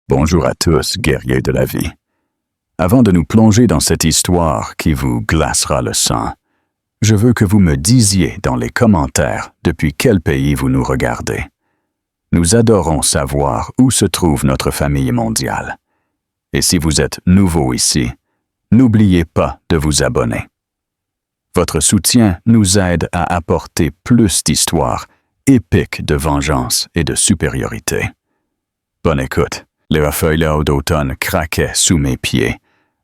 Bonjour à tous, guerriers de la vie. Avant de nous plonger dans cette histoire qui vous glacera le sang, je veux que vous me disiez dans les commentaires depuis quel pays vous nous regardez. Nous adorons savoir où se trouve notre famille mondiale. Et si vous êtes nouveau ici, n'oubliez pas de vous abonner. Votre soutien nous aide à apporter plus d'histoires épiques de vengeance et de supériorité. Bonne écoute. Les feuilles d'automne craquaient sous mes pieds,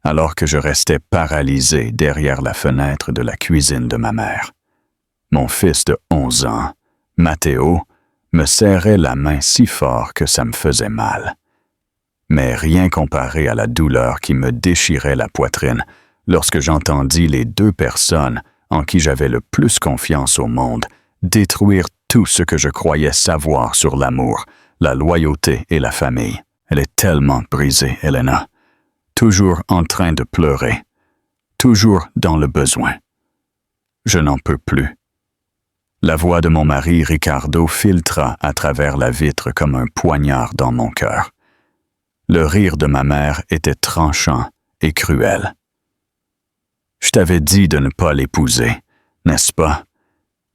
alors que je restais paralysé derrière la fenêtre de la cuisine de ma mère. Mon fils de 11 ans, Matteo, me serrait la main si fort que ça me faisait mal. Mais rien comparé à la douleur qui me déchirait la poitrine lorsque j'entendis les deux personnes en qui j'avais le plus confiance au monde détruire tout ce que je croyais savoir sur l'amour, la loyauté et la famille. Elle est tellement brisée, Elena. Toujours en train de pleurer. Toujours dans le besoin. Je n'en peux plus. La voix de mon mari, Ricardo, filtra à travers la vitre comme un poignard dans mon cœur. Le rire de ma mère était tranchant et cruel. Je t'avais dit de ne pas l'épouser, n'est-ce pas?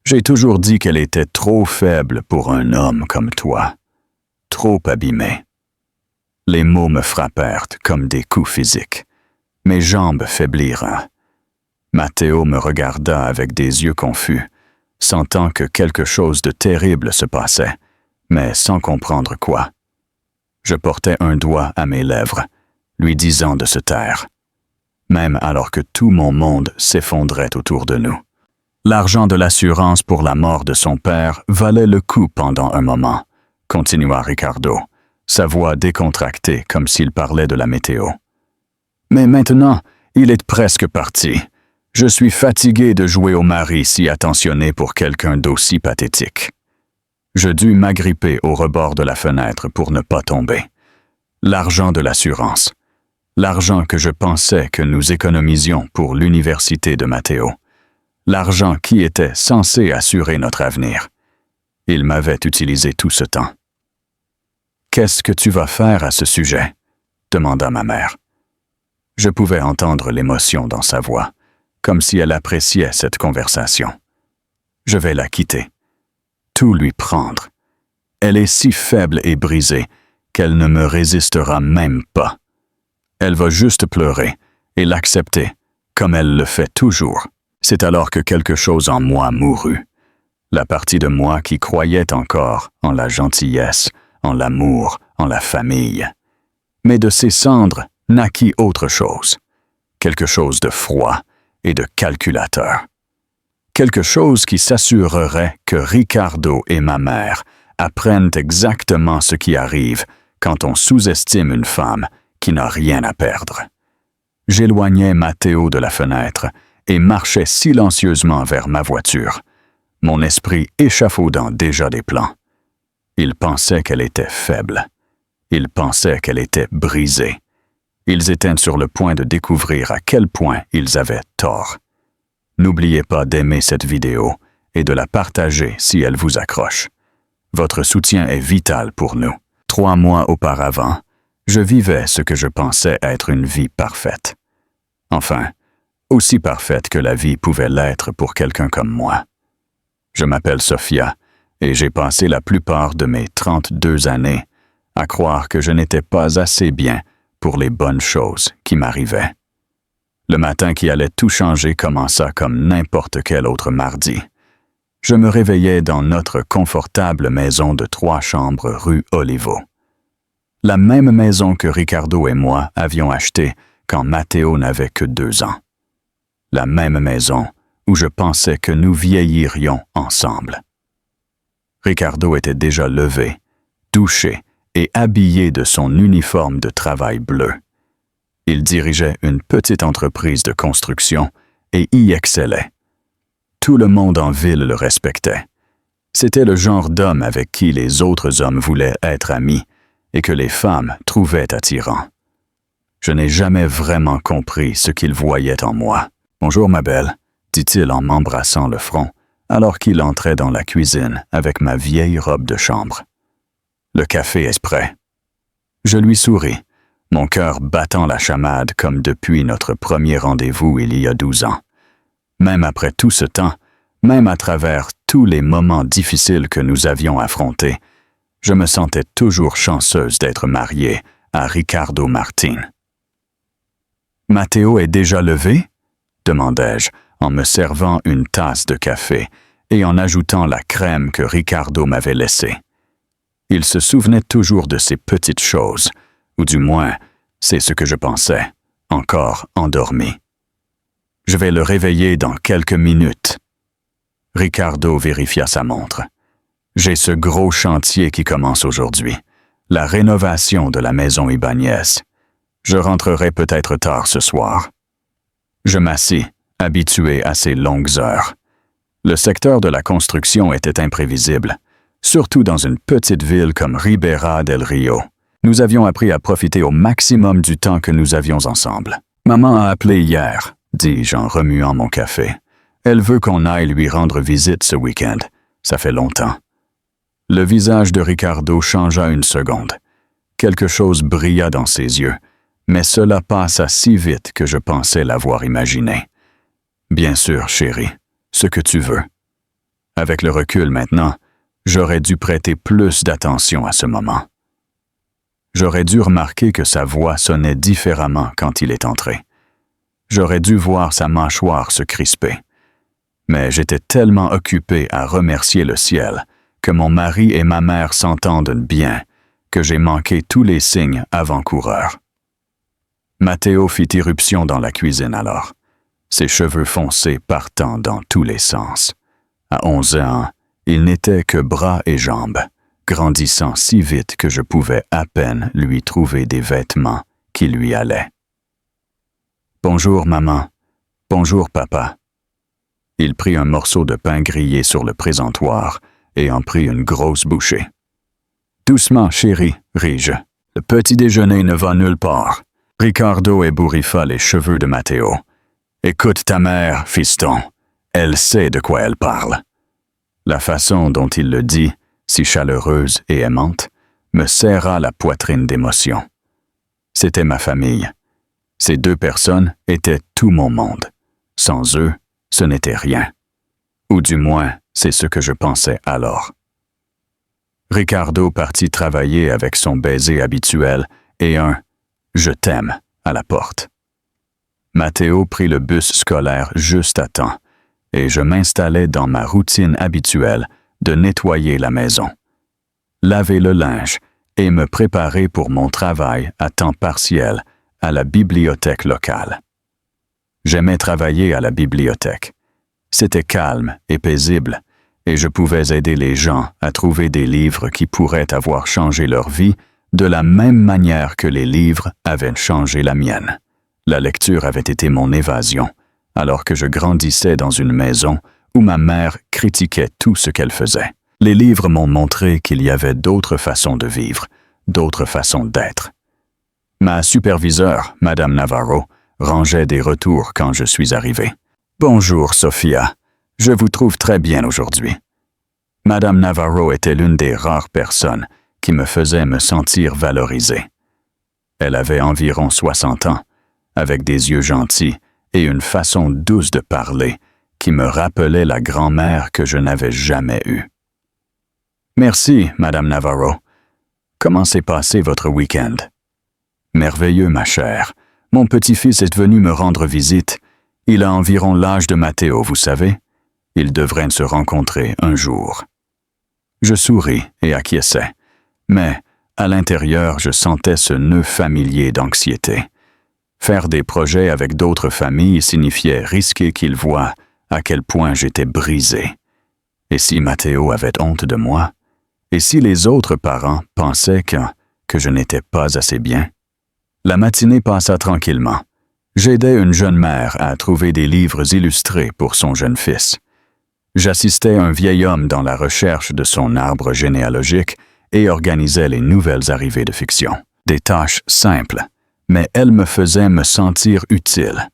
J'ai toujours dit qu'elle était trop faible pour un homme comme toi. Trop abîmé. Les mots me frappèrent comme des coups physiques. Mes jambes faiblirent. Matteo me regarda avec des yeux confus, sentant que quelque chose de terrible se passait, mais sans comprendre quoi. Je portais un doigt à mes lèvres, lui disant de se taire, même alors que tout mon monde s'effondrait autour de nous. L'argent de l'assurance pour la mort de son père valait le coup pendant un moment, continua Ricardo, sa voix décontractée comme s'il parlait de la météo. Mais maintenant, il est presque parti. Je suis fatigué de jouer au mari si attentionné pour quelqu'un d'aussi pathétique. Je dus m'agripper au rebord de la fenêtre pour ne pas tomber. L'argent de l'assurance. L'argent que je pensais que nous économisions pour l'université de Matteo. L'argent qui était censé assurer notre avenir. Il m'avait utilisé tout ce temps. « Qu'est-ce que tu vas faire à ce sujet? » demanda ma mère. Je pouvais entendre l'émotion dans sa voix, comme si elle appréciait cette conversation. Je vais la quitter. Tout lui prendre. Elle est si faible et brisée qu'elle ne me résistera même pas. Elle va juste pleurer et l'accepter, comme elle le fait toujours. C'est alors que quelque chose en moi mourut. La partie de moi qui croyait encore en la gentillesse, en l'amour, en la famille. Mais de ces cendres naquit autre chose. Quelque chose de froid et de calculateur. Quelque chose qui s'assurerait que Ricardo et ma mère apprennent exactement ce qui arrive quand on sous-estime une femme qui n'a rien à perdre. J'éloignais Matteo de la fenêtre et marchais silencieusement vers ma voiture, mon esprit échafaudant déjà des plans. Ils pensaient qu'elle était faible. Ils pensaient qu'elle était brisée. Ils étaient sur le point de découvrir à quel point ils avaient tort. N'oubliez pas d'aimer cette vidéo et de la partager si elle vous accroche. Votre soutien est vital pour nous. 3 mois auparavant, je vivais ce que je pensais être une vie parfaite. Enfin, aussi parfaite que la vie pouvait l'être pour quelqu'un comme moi. Je m'appelle Sophia, et j'ai passé la plupart de mes 32 années à croire que je n'étais pas assez bien pour les bonnes choses qui m'arrivaient. Le matin qui allait tout changer commença comme n'importe quel autre mardi. Je me réveillais dans notre confortable maison de 3 chambres rue Olivo. La même maison que Ricardo et moi avions achetée quand Matteo n'avait que 2 ans. La même maison où je pensais que nous vieillirions ensemble. Ricardo était déjà levé, douché et habillé de son uniforme de travail bleu. Il dirigeait une petite entreprise de construction et y excellait. Tout le monde en ville le respectait. C'était le genre d'homme avec qui les autres hommes voulaient être amis et que les femmes trouvaient attirant. Je n'ai jamais vraiment compris ce qu'il voyait en moi. « Bonjour, ma belle », dit-il en m'embrassant le front, alors qu'il entrait dans la cuisine avec ma vieille robe de chambre. « Le café est prêt. » Je lui souris, mon cœur battant la chamade comme depuis notre premier rendez-vous il y a 12 ans. Même après tout ce temps, même à travers tous les moments difficiles que nous avions affrontés, je me sentais toujours chanceuse d'être mariée à Ricardo Martin. « Matteo est déjà levé ?» demandai-je en me servant une tasse de café et en ajoutant la crème que Ricardo m'avait laissée. Il se souvenait toujours de ces petites choses, ou du moins, c'est ce que je pensais, encore endormi. « Je vais le réveiller dans quelques minutes. » Ricardo vérifia sa montre. « J'ai ce gros chantier qui commence aujourd'hui, la rénovation de la maison Ibáñez. Je rentrerai peut-être tard ce soir. » Je m'assis, habitué à ces longues heures. Le secteur de la construction était imprévisible, surtout dans une petite ville comme Ribera del Rio. Nous avions appris à profiter au maximum du temps que nous avions ensemble. « Maman a appelé hier, » dis-je en remuant mon café. « Elle veut qu'on aille lui rendre visite ce week-end. Ça fait longtemps. » Le visage de Ricardo changea une seconde. Quelque chose brilla dans ses yeux, mais cela passa si vite que je pensais l'avoir imaginé. « Bien sûr, chérie, ce que tu veux. » Avec le recul maintenant, j'aurais dû prêter plus d'attention à ce moment. J'aurais dû remarquer que sa voix sonnait différemment quand il est entré. J'aurais dû voir sa mâchoire se crisper. Mais j'étais tellement occupé à remercier le ciel que mon mari et ma mère s'entendent bien que j'ai manqué tous les signes avant-coureurs. Matteo fit irruption dans la cuisine alors, ses cheveux foncés partant dans tous les sens. À 11 ans, il n'était que bras et jambes, grandissant si vite que je pouvais à peine lui trouver des vêtements qui lui allaient. « Bonjour, maman. Bonjour, papa. » Il prit un morceau de pain grillé sur le présentoir et en prit une grosse bouchée. « Doucement, chérie, ris-je. Le petit déjeuner ne va nulle part. » Ricardo ébouriffa les cheveux de Matteo. « Écoute ta mère, fiston. Elle sait de quoi elle parle. » La façon dont il le dit, si chaleureuse et aimante, me serra la poitrine d'émotion. C'était ma famille. Ces deux personnes étaient tout mon monde. Sans eux, ce n'était rien. Ou du moins, c'est ce que je pensais alors. Ricardo partit travailler avec son baiser habituel et un « je t'aime » à la porte. Matteo prit le bus scolaire juste à temps, et je m'installai dans ma routine habituelle de nettoyer la maison, laver le linge et me préparer pour mon travail à temps partiel à la bibliothèque locale. J'aimais travailler à la bibliothèque. C'était calme et paisible, et je pouvais aider les gens à trouver des livres qui pourraient avoir changé leur vie de la même manière que les livres avaient changé la mienne. La lecture avait été mon évasion, alors que je grandissais dans une maison où ma mère critiquait tout ce qu'elle faisait. Les livres m'ont montré qu'il y avait d'autres façons de vivre, d'autres façons d'être. Ma superviseure, Madame Navarro, rangeait des retours quand je suis arrivé. « Bonjour, Sophia. Je vous trouve très bien aujourd'hui. » Madame Navarro était l'une des rares personnes qui me faisait me sentir valorisé. Elle avait environ 60 ans, avec des yeux gentils et une façon douce de parler qui me rappelait la grand-mère que je n'avais jamais eue. « Merci, Madame Navarro. Comment s'est passé votre week-end? »« Merveilleux, ma chère. Mon petit-fils est venu me rendre visite. Il a environ l'âge de Matteo, vous savez. Ils devraient se rencontrer un jour. » Je souris et acquiesçai, mais à l'intérieur, je sentais ce nœud familier d'anxiété. Faire des projets avec d'autres familles signifiait risquer qu'ils voient à quel point j'étais brisé. Et si Matteo avait honte de moi? Et si les autres parents pensaient que je n'étais pas assez bien? La matinée passa tranquillement. J'aidais une jeune mère à trouver des livres illustrés pour son jeune fils. J'assistais un vieil homme dans la recherche de son arbre généalogique et organisais les nouvelles arrivées de fiction. Des tâches simples, mais elles me faisaient me sentir utile.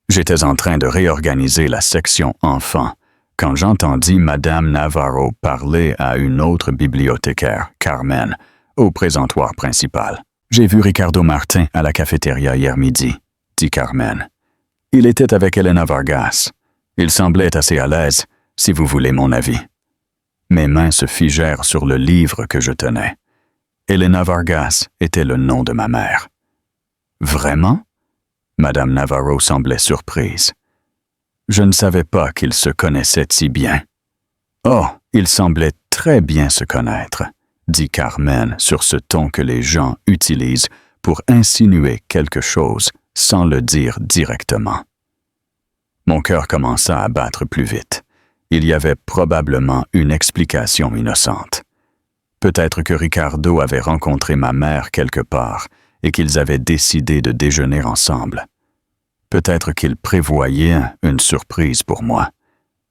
J'étais en train de réorganiser la section enfants quand j'entendis Madame Navarro parler à une autre bibliothécaire, Carmen, au présentoir principal. « J'ai vu Ricardo Martin à la cafétéria hier midi, » dit Carmen. « Il était avec Elena Vargas. Il semblait assez à l'aise, si vous voulez mon avis. » Mes mains se figèrent sur le livre que je tenais. Elena Vargas était le nom de ma mère. « Vraiment? » Madame Navarro semblait surprise. Je ne savais pas qu'ils se connaissaient si bien. « Oh, ils semblaient très bien se connaître, » dit Carmen sur ce ton que les gens utilisent pour insinuer quelque chose sans le dire directement. Mon cœur commença à battre plus vite. Il y avait probablement une explication innocente. Peut-être que Ricardo avait rencontré ma mère quelque part et qu'ils avaient décidé de déjeuner ensemble. Peut-être qu'il prévoyait une surprise pour moi.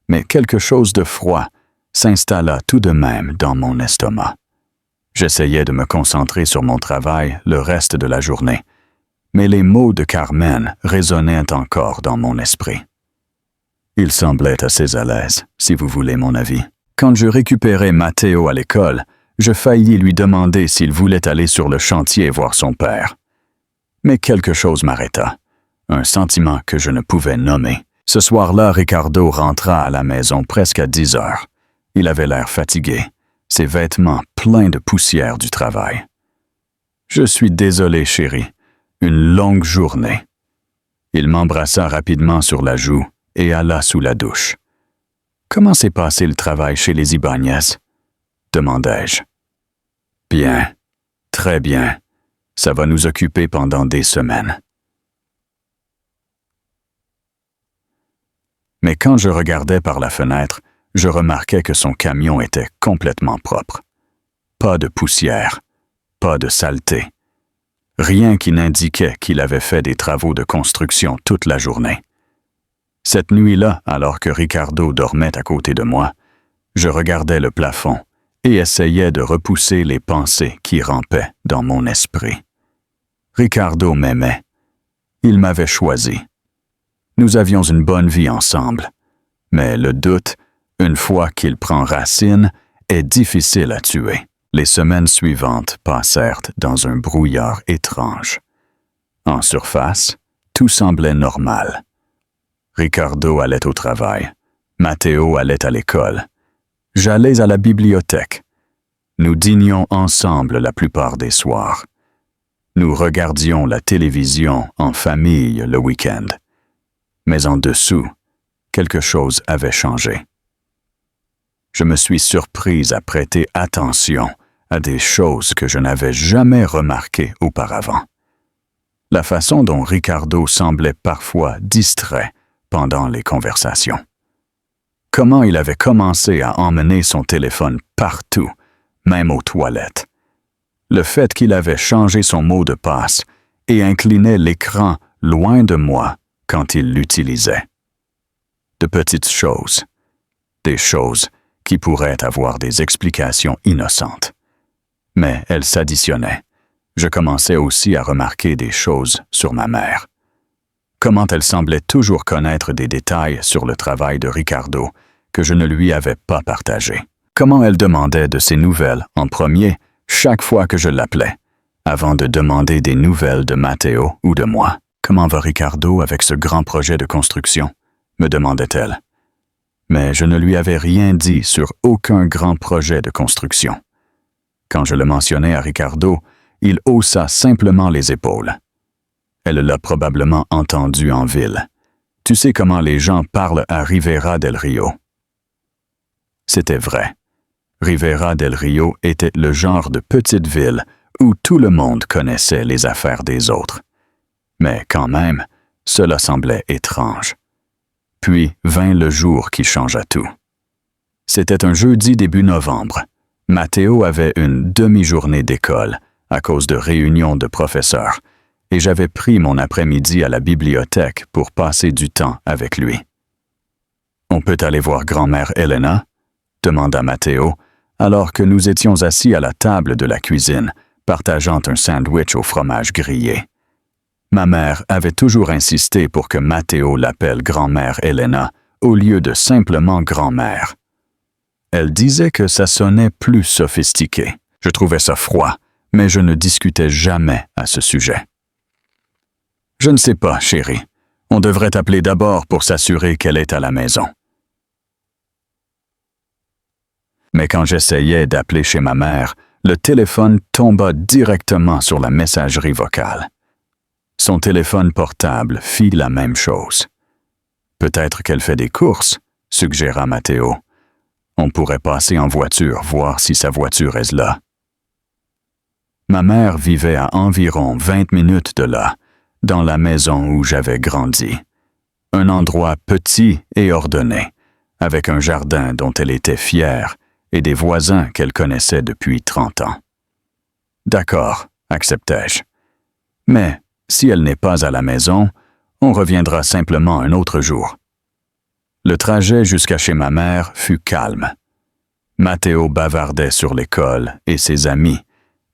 Mais quelque chose de froid s'installa tout de même dans mon estomac. J'essayais de me concentrer sur mon travail le reste de la journée, mais les mots de Carmen résonnaient encore dans mon esprit. Il semblait assez à l'aise, si vous voulez mon avis. Quand je récupérais Matteo à l'école, je faillis lui demander s'il voulait aller sur le chantier voir son père. Mais quelque chose m'arrêta, un sentiment que je ne pouvais nommer. Ce soir-là, Ricardo rentra à la maison presque à 10 heures. Il avait l'air fatigué, ses vêtements pleins de poussière du travail. « Je suis désolé, chérie. Une longue journée. » Il m'embrassa rapidement sur la joue et alla sous la douche. « Comment s'est passé le travail chez les Ibáñez ?» demandai-je. « Bien, très bien. Ça va nous occuper pendant des semaines. » Mais quand je regardais par la fenêtre, je remarquais que son camion était complètement propre. Pas de poussière, pas de saleté. Rien qui n'indiquait qu'il avait fait des travaux de construction toute la journée. Cette nuit-là, alors que Ricardo dormait à côté de moi, je regardais le plafond et essayais de repousser les pensées qui rampaient dans mon esprit. Ricardo m'aimait. Il m'avait choisi. Nous avions une bonne vie ensemble, mais le doute, une fois qu'il prend racine, est difficile à tuer. Les semaines suivantes passèrent dans un brouillard étrange. En surface, tout semblait normal. Ricardo allait au travail. Matteo allait à l'école. J'allais à la bibliothèque. Nous dînions ensemble la plupart des soirs. Nous regardions la télévision en famille le week-end. Mais en dessous, quelque chose avait changé. Je me suis surprise à prêter attention à des choses que je n'avais jamais remarquées auparavant. La façon dont Ricardo semblait parfois distrait pendant les conversations. Comment il avait commencé à emmener son téléphone partout, même aux toilettes. Le fait qu'il avait changé son mot de passe et inclinait l'écran loin de moi quand il l'utilisait. De petites choses. Des choses qui pourraient avoir des explications innocentes. Mais elles s'additionnaient. Je commençais aussi à remarquer des choses sur ma mère. Comment elle semblait toujours connaître des détails sur le travail de Ricardo que je ne lui avais pas partagé. Comment elle demandait de ses nouvelles en premier chaque fois que je l'appelais, avant de demander des nouvelles de Matteo ou de moi. « Comment va Ricardo avec ce grand projet de construction ?» me demandait-elle. Mais je ne lui avais rien dit sur aucun grand projet de construction. Quand je le mentionnais à Ricardo, il haussa simplement les épaules. Elle l'a probablement entendu en ville. Tu sais comment les gens parlent à Rivera del Rio. C'était vrai. Rivera del Rio était le genre de petite ville où tout le monde connaissait les affaires des autres. Mais quand même, cela semblait étrange. Puis vint le jour qui changea tout. C'était un jeudi début novembre. Matteo avait une demi-journée d'école à cause de réunions de professeurs, et j'avais pris mon après-midi à la bibliothèque pour passer du temps avec lui. « On peut aller voir grand-mère Elena ?» demanda Matteo, alors que nous étions assis à la table de la cuisine, partageant un sandwich au fromage grillé. Ma mère avait toujours insisté pour que Matteo l'appelle grand-mère Elena au lieu de simplement grand-mère. Elle disait que ça sonnait plus sophistiqué. Je trouvais ça froid, mais je ne discutais jamais à ce sujet. « Je ne sais pas, chérie. On devrait t'appeler d'abord pour s'assurer qu'elle est à la maison. » Mais quand j'essayais d'appeler chez ma mère, le téléphone tomba directement sur la messagerie vocale. Son téléphone portable fit la même chose. « Peut-être qu'elle fait des courses, » suggéra Matteo. « On pourrait passer en voiture, voir si sa voiture est là. » Ma mère vivait à environ 20 minutes de là, dans la maison où j'avais grandi. Un endroit petit et ordonné, avec un jardin dont elle était fière et des voisins qu'elle connaissait depuis 30 ans. « D'accord, » acceptai-je. « Mais, si elle n'est pas à la maison, on reviendra simplement un autre jour. » Le trajet jusqu'à chez ma mère fut calme. Matteo bavardait sur l'école et ses amis,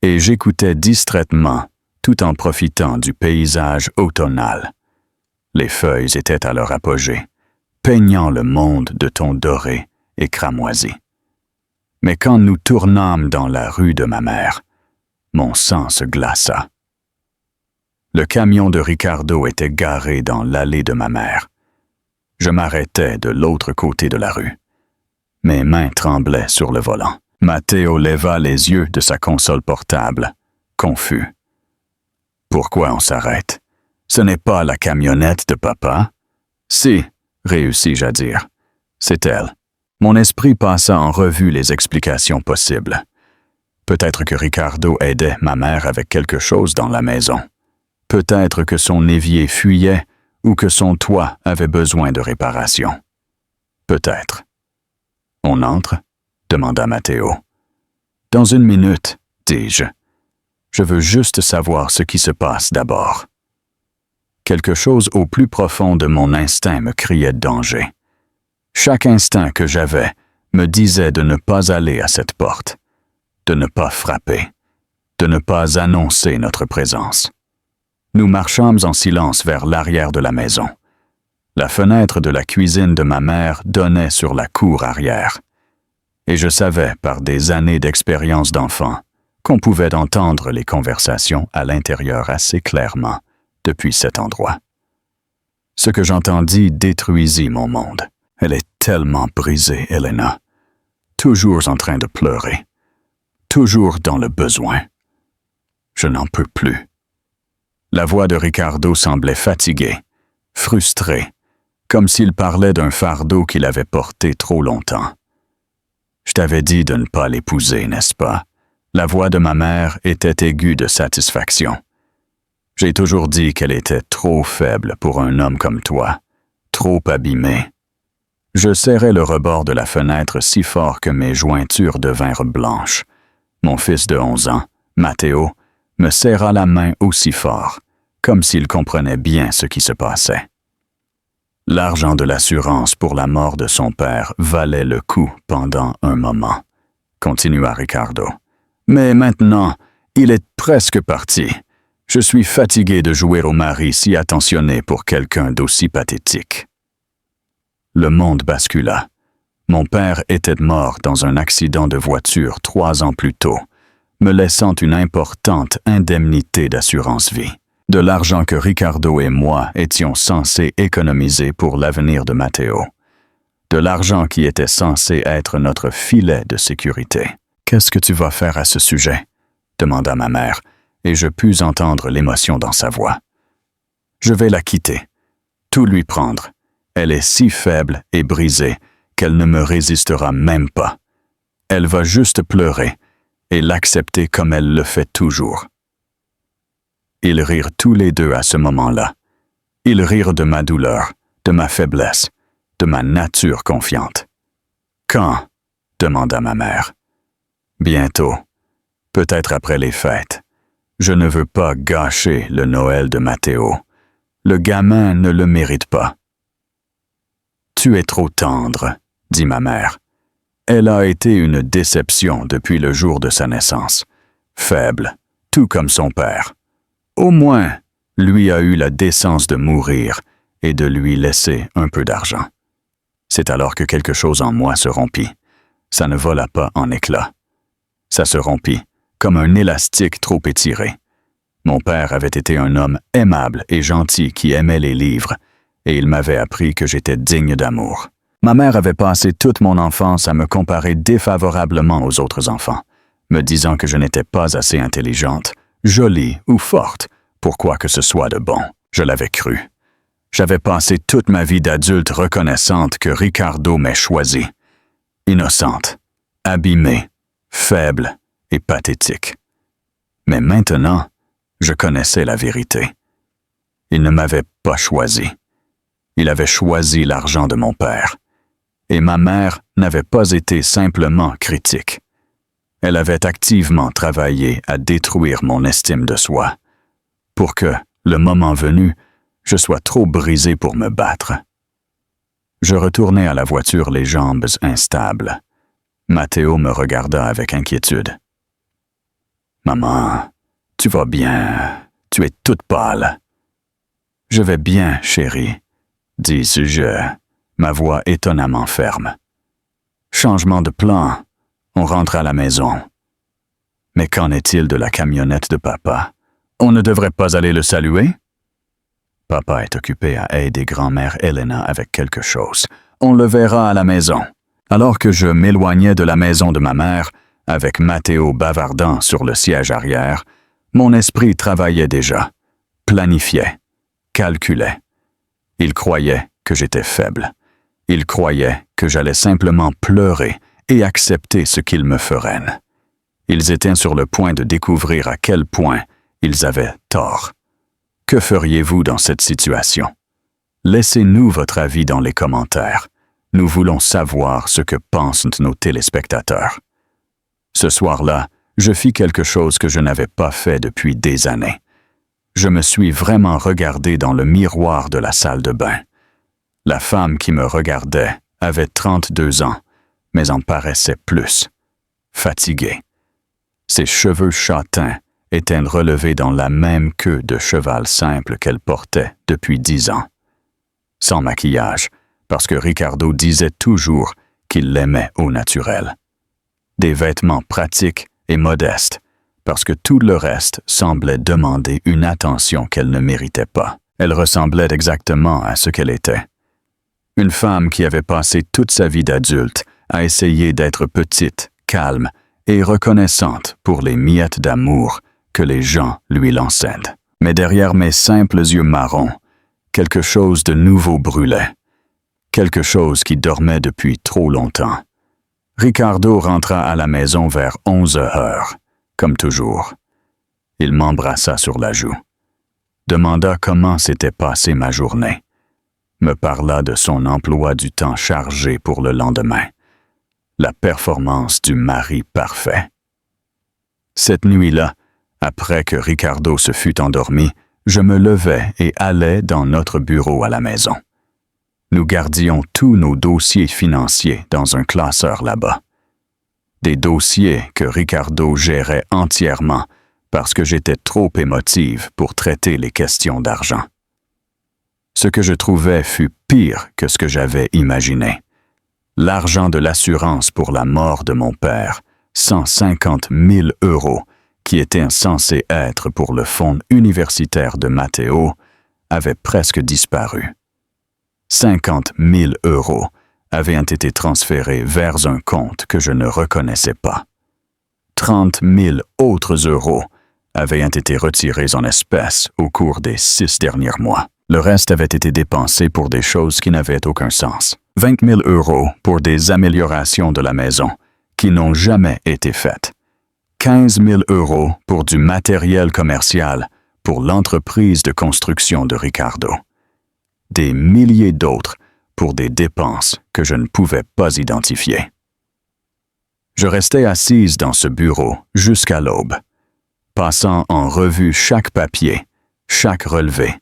et j'écoutais distraitement, tout en profitant du paysage automnal. Les feuilles étaient à leur apogée, peignant le monde de tons dorés et cramoisis. Mais quand nous tournâmes dans la rue de ma mère, mon sang se glaça. Le camion de Ricardo était garé dans l'allée de ma mère. Je m'arrêtais de l'autre côté de la rue. Mes mains tremblaient sur le volant. Matteo leva les yeux de sa console portable, confus. « Pourquoi on s'arrête? Ce n'est pas la camionnette de papa? »« Si, » réussis-je à dire. « C'est elle. » Mon esprit passa en revue les explications possibles. Peut-être que Ricardo aidait ma mère avec quelque chose dans la maison. Peut-être que son évier fuyait ou que son toit avait besoin de réparation. Peut-être. « On entre ?» demanda Matteo. « Dans 1 minute, dis-je. Je veux juste savoir ce qui se passe d'abord. » Quelque chose au plus profond de mon instinct me criait danger. Chaque instinct que j'avais me disait de ne pas aller à cette porte, de ne pas frapper, de ne pas annoncer notre présence. Nous marchâmes en silence vers l'arrière de la maison. La fenêtre de la cuisine de ma mère donnait sur la cour arrière. Et je savais, par des années d'expérience d'enfant, qu'on pouvait entendre les conversations à l'intérieur assez clairement depuis cet endroit. Ce que j'entendis détruisit mon monde. Elle est tellement brisée, Elena. Toujours en train de pleurer. Toujours dans le besoin. Je n'en peux plus. La voix de Ricardo semblait fatiguée, frustrée, comme s'il parlait d'un fardeau qu'il avait porté trop longtemps. Je t'avais dit de ne pas l'épouser, n'est-ce pas? La voix de ma mère était aiguë de satisfaction. J'ai toujours dit qu'elle était trop faible pour un homme comme toi, trop abîmé. Je serrai le rebord de la fenêtre si fort que mes jointures devinrent blanches. Mon fils de 11 ans, Matteo, me serra la main aussi fort, comme s'il comprenait bien ce qui se passait. L'argent de l'assurance pour la mort de son père valait le coup pendant un moment, continua Ricardo. Mais maintenant, il est presque parti. Je suis fatigué de jouer au mari si attentionné pour quelqu'un d'aussi pathétique. Le monde bascula. Mon père était mort dans un accident de voiture 3 ans plus tôt, me laissant une importante indemnité d'assurance-vie, de l'argent que Ricardo et moi étions censés économiser pour l'avenir de Matteo, de l'argent qui était censé être notre filet de sécurité. « Qu'est-ce que tu vas faire à ce sujet? » demanda ma mère, et je pus entendre l'émotion dans sa voix. « Je vais la quitter, tout lui prendre. Elle est si faible et brisée qu'elle ne me résistera même pas. Elle va juste pleurer et l'accepter comme elle le fait toujours. » Ils rirent tous les deux à ce moment-là. Ils rirent de ma douleur, de ma faiblesse, de ma nature confiante. « Quand? » demanda ma mère. « Bientôt, peut-être après les fêtes. Je ne veux pas gâcher le Noël de Matteo. Le gamin ne le mérite pas. »« Tu es trop tendre, » dit ma mère. Elle a été une déception depuis le jour de sa naissance. Faible, tout comme son père. Au moins, lui a eu la décence de mourir et de lui laisser un peu d'argent. C'est alors que quelque chose en moi se rompit. Ça ne vola pas en éclats. Ça se rompit comme un élastique trop étiré. Mon père avait été un homme aimable et gentil qui aimait les livres, et il m'avait appris que j'étais digne d'amour. Ma mère avait passé toute mon enfance à me comparer défavorablement aux autres enfants, me disant que je n'étais pas assez intelligente, jolie ou forte pour quoi que ce soit de bon. Je l'avais cru. J'avais passé toute ma vie d'adulte reconnaissante que Ricardo m'ait choisie. Innocente, abîmée, faible et pathétique. Mais maintenant, je connaissais la vérité. Il ne m'avait pas choisi. Il avait choisi l'argent de mon père. Et ma mère n'avait pas été simplement critique. Elle avait activement travaillé à détruire mon estime de soi, pour que, le moment venu, je sois trop brisé pour me battre. Je retournai à la voiture les jambes instables. Matteo me regarda avec inquiétude. « Maman, tu vas bien, tu es toute pâle. »« Je vais bien, chérie, » dis-je, ma voix étonnamment ferme. « Changement de plan, on rentre à la maison. »« Mais qu'en est-il de la camionnette de papa? On ne devrait pas aller le saluer? » « Papa est occupé à aider grand-mère Elena avec quelque chose. On le verra à la maison. » Alors que je m'éloignais de la maison de ma mère, avec Matteo bavardant sur le siège arrière, mon esprit travaillait déjà, planifiait, calculait. Il croyait que j'étais faible. Il croyait que j'allais simplement pleurer et accepter ce qu'ils me feraient. Ils étaient sur le point de découvrir à quel point ils avaient tort. Que feriez-vous dans cette situation? Laissez-nous votre avis dans les commentaires. Nous voulons savoir ce que pensent nos téléspectateurs. Ce soir-là, je fis quelque chose que je n'avais pas fait depuis des années. Je me suis vraiment regardé dans le miroir de la salle de bain. La femme qui me regardait avait 32 ans, mais en paraissait plus, fatiguée. Ses cheveux châtains étaient relevés dans la même queue de cheval simple qu'elle portait depuis 10 ans. Sans maquillage, parce que Ricardo disait toujours qu'il l'aimait au naturel. Des vêtements pratiques et modestes, parce que tout le reste semblait demander une attention qu'elle ne méritait pas. Elle ressemblait exactement à ce qu'elle était. Une femme qui avait passé toute sa vie d'adulte à essayer d'être petite, calme et reconnaissante pour les miettes d'amour que les gens lui lançaient. Mais derrière mes simples yeux marrons, quelque chose de nouveau brûlait. Quelque chose qui dormait depuis trop longtemps. Ricardo rentra à la maison vers 11 heures, comme toujours. Il m'embrassa sur la joue. Demanda comment s'était passée ma journée. Me parla de son emploi du temps chargé pour le lendemain. La performance du mari parfait. Cette nuit-là, après que Ricardo se fut endormi, je me levai et allai dans notre bureau à la maison. Nous gardions tous nos dossiers financiers dans un classeur là-bas. Des dossiers que Ricardo gérait entièrement parce que j'étais trop émotive pour traiter les questions d'argent. Ce que je trouvais fut pire que ce que j'avais imaginé. L'argent de l'assurance pour la mort de mon père, 150 000 €, qui était censé être pour le fonds universitaire de Matteo, avait presque disparu. 50 000 € avaient été transférés vers un compte que je ne reconnaissais pas. 30 000 autres euros avaient été retirés en espèces au cours des 6 derniers mois. Le reste avait été dépensé pour des choses qui n'avaient aucun sens. 20 000 € pour des améliorations de la maison qui n'ont jamais été faites. 15 000 € pour du matériel commercial pour l'entreprise de construction de Ricardo. Des milliers d'autres pour des dépenses que je ne pouvais pas identifier. Je restais assise dans ce bureau jusqu'à l'aube, passant en revue chaque papier, chaque relevé,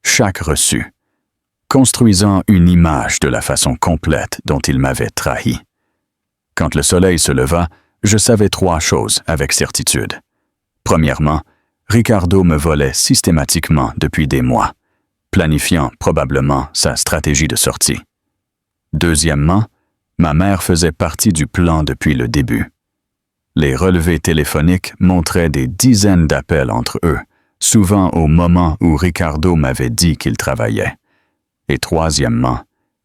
chaque reçu, construisant une image de la façon complète dont il m'avait trahi. Quand le soleil se leva, je savais 3 choses avec certitude. Premièrement, Ricardo me volait systématiquement depuis des mois, planifiant probablement sa stratégie de sortie. Deuxièmement, ma mère faisait partie du plan depuis le début. Les relevés téléphoniques montraient des dizaines d'appels entre eux, souvent au moment où Ricardo m'avait dit qu'il travaillait. Et troisièmement,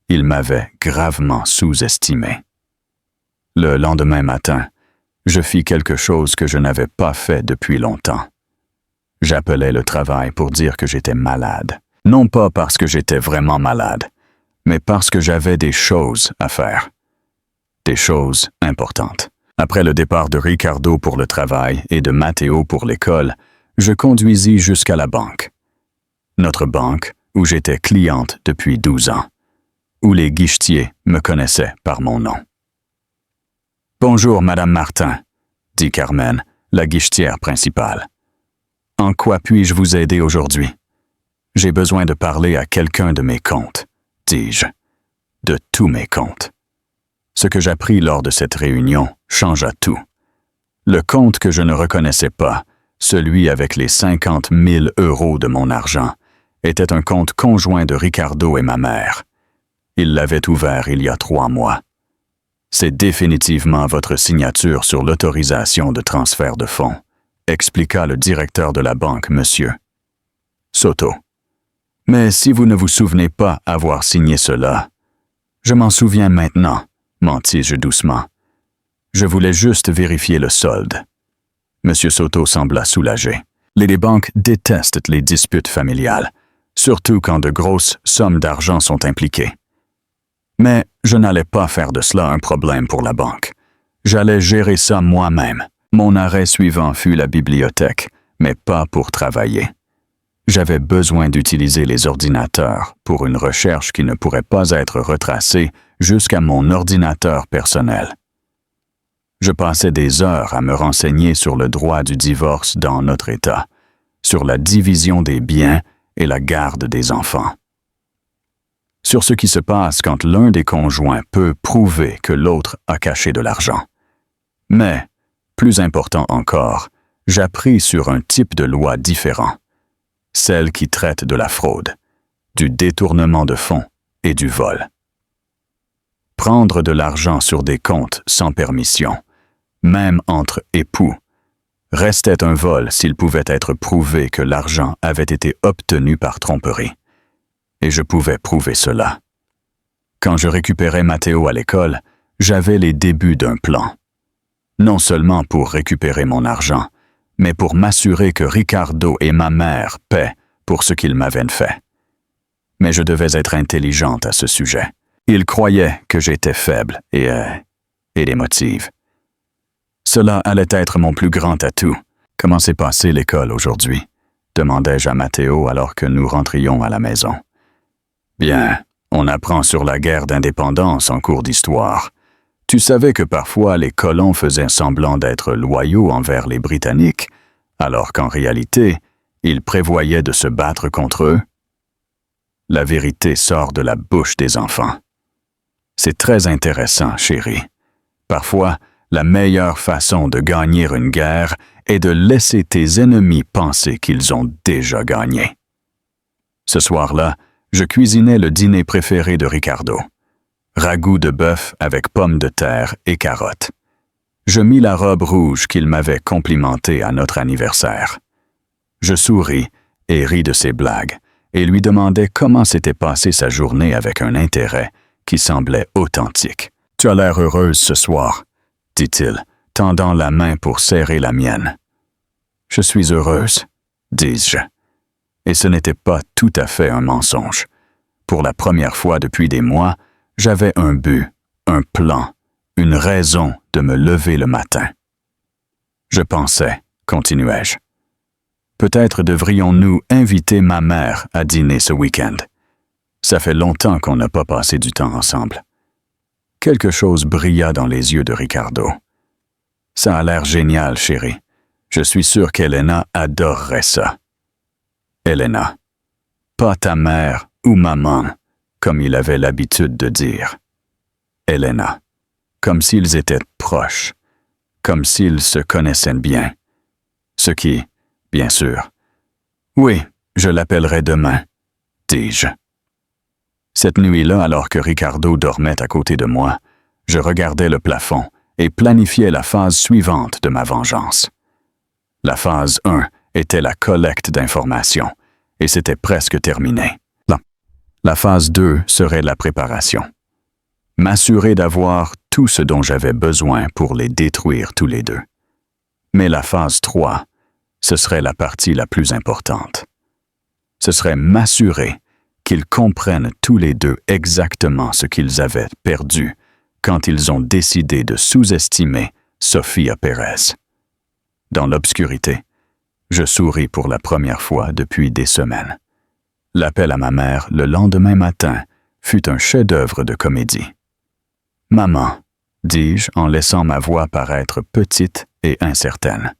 il m'avait gravement sous-estimé. Le lendemain matin, je fis quelque chose que je n'avais pas fait depuis longtemps. J'appelais le travail pour dire que j'étais malade. Non pas parce que j'étais vraiment malade, mais parce que j'avais des choses à faire. Des choses importantes. Après le départ de Ricardo pour le travail et de Matteo pour l'école, je conduisis jusqu'à la banque. Notre banque, où j'étais cliente depuis 12 ans, où les guichetiers me connaissaient par mon nom. « Bonjour, Madame Martin », dit Carmen, la guichetière principale. « En quoi puis-je vous aider aujourd'hui? J'ai besoin de parler à quelqu'un de mes comptes, dis-je, de tous mes comptes. » Ce que j'appris lors de cette réunion changea tout. Le compte que je ne reconnaissais pas, celui avec les 50 000 € de mon argent, était un compte conjoint de Ricardo et ma mère. Il l'avait ouvert il y a 3 mois. C'est définitivement votre signature sur l'autorisation de transfert de fonds, expliqua le directeur de la banque, monsieur Soto. Mais si vous ne vous souvenez pas avoir signé cela, je m'en souviens maintenant, mentis-je doucement. Je voulais juste vérifier le solde. Monsieur Soto sembla soulagé. Les banques détestent les disputes familiales, surtout quand de grosses sommes d'argent sont impliquées. Mais je n'allais pas faire de cela un problème pour la banque. J'allais gérer ça moi-même. Mon arrêt suivant fut la bibliothèque, mais pas pour travailler. J'avais besoin d'utiliser les ordinateurs pour une recherche qui ne pourrait pas être retracée jusqu'à mon ordinateur personnel. Je passais des heures à me renseigner sur le droit du divorce dans notre État, sur la division des biens et la garde des enfants. Sur ce qui se passe quand l'un des conjoints peut prouver que l'autre a caché de l'argent. Mais, plus important encore, j'appris sur un type de loi différent, celle qui traite de la fraude, du détournement de fonds et du vol. Prendre de l'argent sur des comptes sans permission, même entre époux, restait un vol s'il pouvait être prouvé que l'argent avait été obtenu par tromperie. Et je pouvais prouver cela. Quand je récupérais Matteo à l'école, j'avais les débuts d'un plan. Non seulement pour récupérer mon argent, mais pour m'assurer que Ricardo et ma mère paient pour ce qu'ils m'avaient fait. Mais je devais être intelligente à ce sujet. Ils croyaient que j'étais faible et émotive. Cela allait être mon plus grand atout. Comment s'est passée l'école aujourd'hui? Demandai-je à Matteo alors que nous rentrions à la maison. Bien, on apprend sur la guerre d'indépendance en cours d'histoire. Tu savais que parfois les colons faisaient semblant d'être loyaux envers les Britanniques, alors qu'en réalité, ils prévoyaient de se battre contre eux? La vérité sort de la bouche des enfants. C'est très intéressant, chérie. Parfois, la meilleure façon de gagner une guerre est de laisser tes ennemis penser qu'ils ont déjà gagné. Ce soir-là, je cuisinais le dîner préféré de Ricardo. Ragoût de bœuf avec pommes de terre et carottes. Je mis la robe rouge qu'il m'avait complimentée à notre anniversaire. Je souris et ris de ses blagues et lui demandai comment s'était passée sa journée avec un intérêt qui semblait authentique. « Tu as l'air heureuse ce soir », dit-il, tendant la main pour serrer la mienne. « Je suis heureuse », dis-je. Et ce n'était pas tout à fait un mensonge. Pour la première fois depuis des mois, j'avais un but, un plan, une raison de me lever le matin. Je pensais, continuai-je. Peut-être devrions-nous inviter ma mère à dîner ce week-end. Ça fait longtemps qu'on n'a pas passé du temps ensemble. Quelque chose brilla dans les yeux de Ricardo. Ça a l'air génial, chérie. Je suis sûr qu'Elena adorerait ça. Elena. Pas ta mère ou maman, comme il avait l'habitude de dire. Elena. Comme s'ils étaient proches, comme s'ils se connaissaient bien. Ce qui, bien sûr. Oui, je l'appellerai demain, dis-je. Cette nuit-là, alors que Ricardo dormait à côté de moi, je regardais le plafond et planifiais la phase suivante de ma vengeance. La phase 1 était la collecte d'informations, et c'était presque terminé. La phase 2 serait la préparation. M'assurer d'avoir tout ce dont j'avais besoin pour les détruire tous les deux. Mais la phase 3, ce serait la partie la plus importante. Ce serait m'assurer qu'ils comprennent tous les deux exactement ce qu'ils avaient perdu quand ils ont décidé de sous-estimer Sofia Pérez. Dans l'obscurité, je souris pour la première fois depuis des semaines. L'appel à ma mère le lendemain matin fut un chef-d'œuvre de comédie. « Maman », dis-je en laissant ma voix paraître petite et incertaine.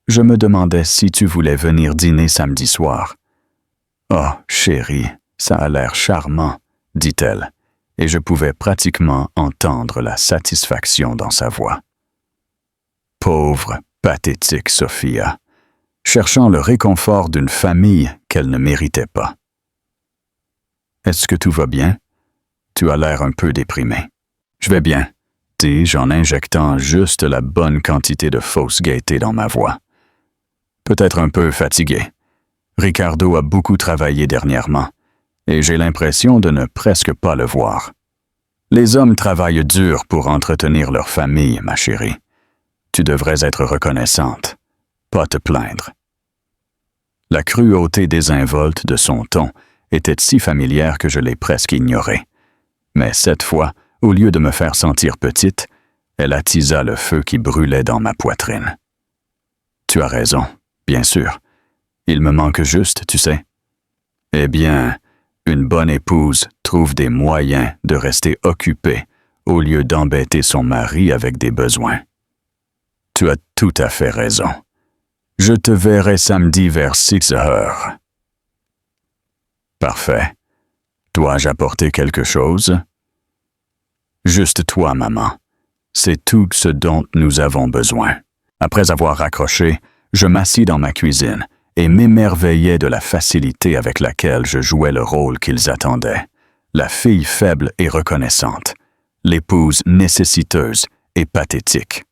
Je me demandais si tu voulais venir dîner samedi soir. « Oh, chérie, ça a l'air charmant, » dit-elle, et je pouvais pratiquement entendre la satisfaction dans sa voix. Pauvre, pathétique Sofia, cherchant le réconfort d'une famille qu'elle ne méritait pas. « Est-ce que tout va bien? Tu as l'air un peu déprimé. »« Je vais bien, » dis-je en injectant juste la bonne quantité de fausse gaieté dans ma voix. Peut-être un peu fatigué. Ricardo a beaucoup travaillé dernièrement, et j'ai l'impression de ne presque pas le voir. Les hommes travaillent dur pour entretenir leur famille, ma chérie. Tu devrais être reconnaissante, pas te plaindre. La cruauté désinvolte de son ton était si familière que je l'ai presque ignorée. Mais cette fois, au lieu de me faire sentir petite, elle attisa le feu qui brûlait dans ma poitrine. Tu as raison, bien sûr. Il me manque juste, tu sais. Eh bien, une bonne épouse trouve des moyens de rester occupée au lieu d'embêter son mari avec des besoins. Tu as tout à fait raison. Je te verrai samedi vers 6 heures. Parfait. Dois-je apporter quelque chose? Juste toi, maman. C'est tout ce dont nous avons besoin. Après avoir raccroché, je m'assis dans ma cuisine et m'émerveillais de la facilité avec laquelle je jouais le rôle qu'ils attendaient. La fille faible et reconnaissante, l'épouse nécessiteuse et pathétique.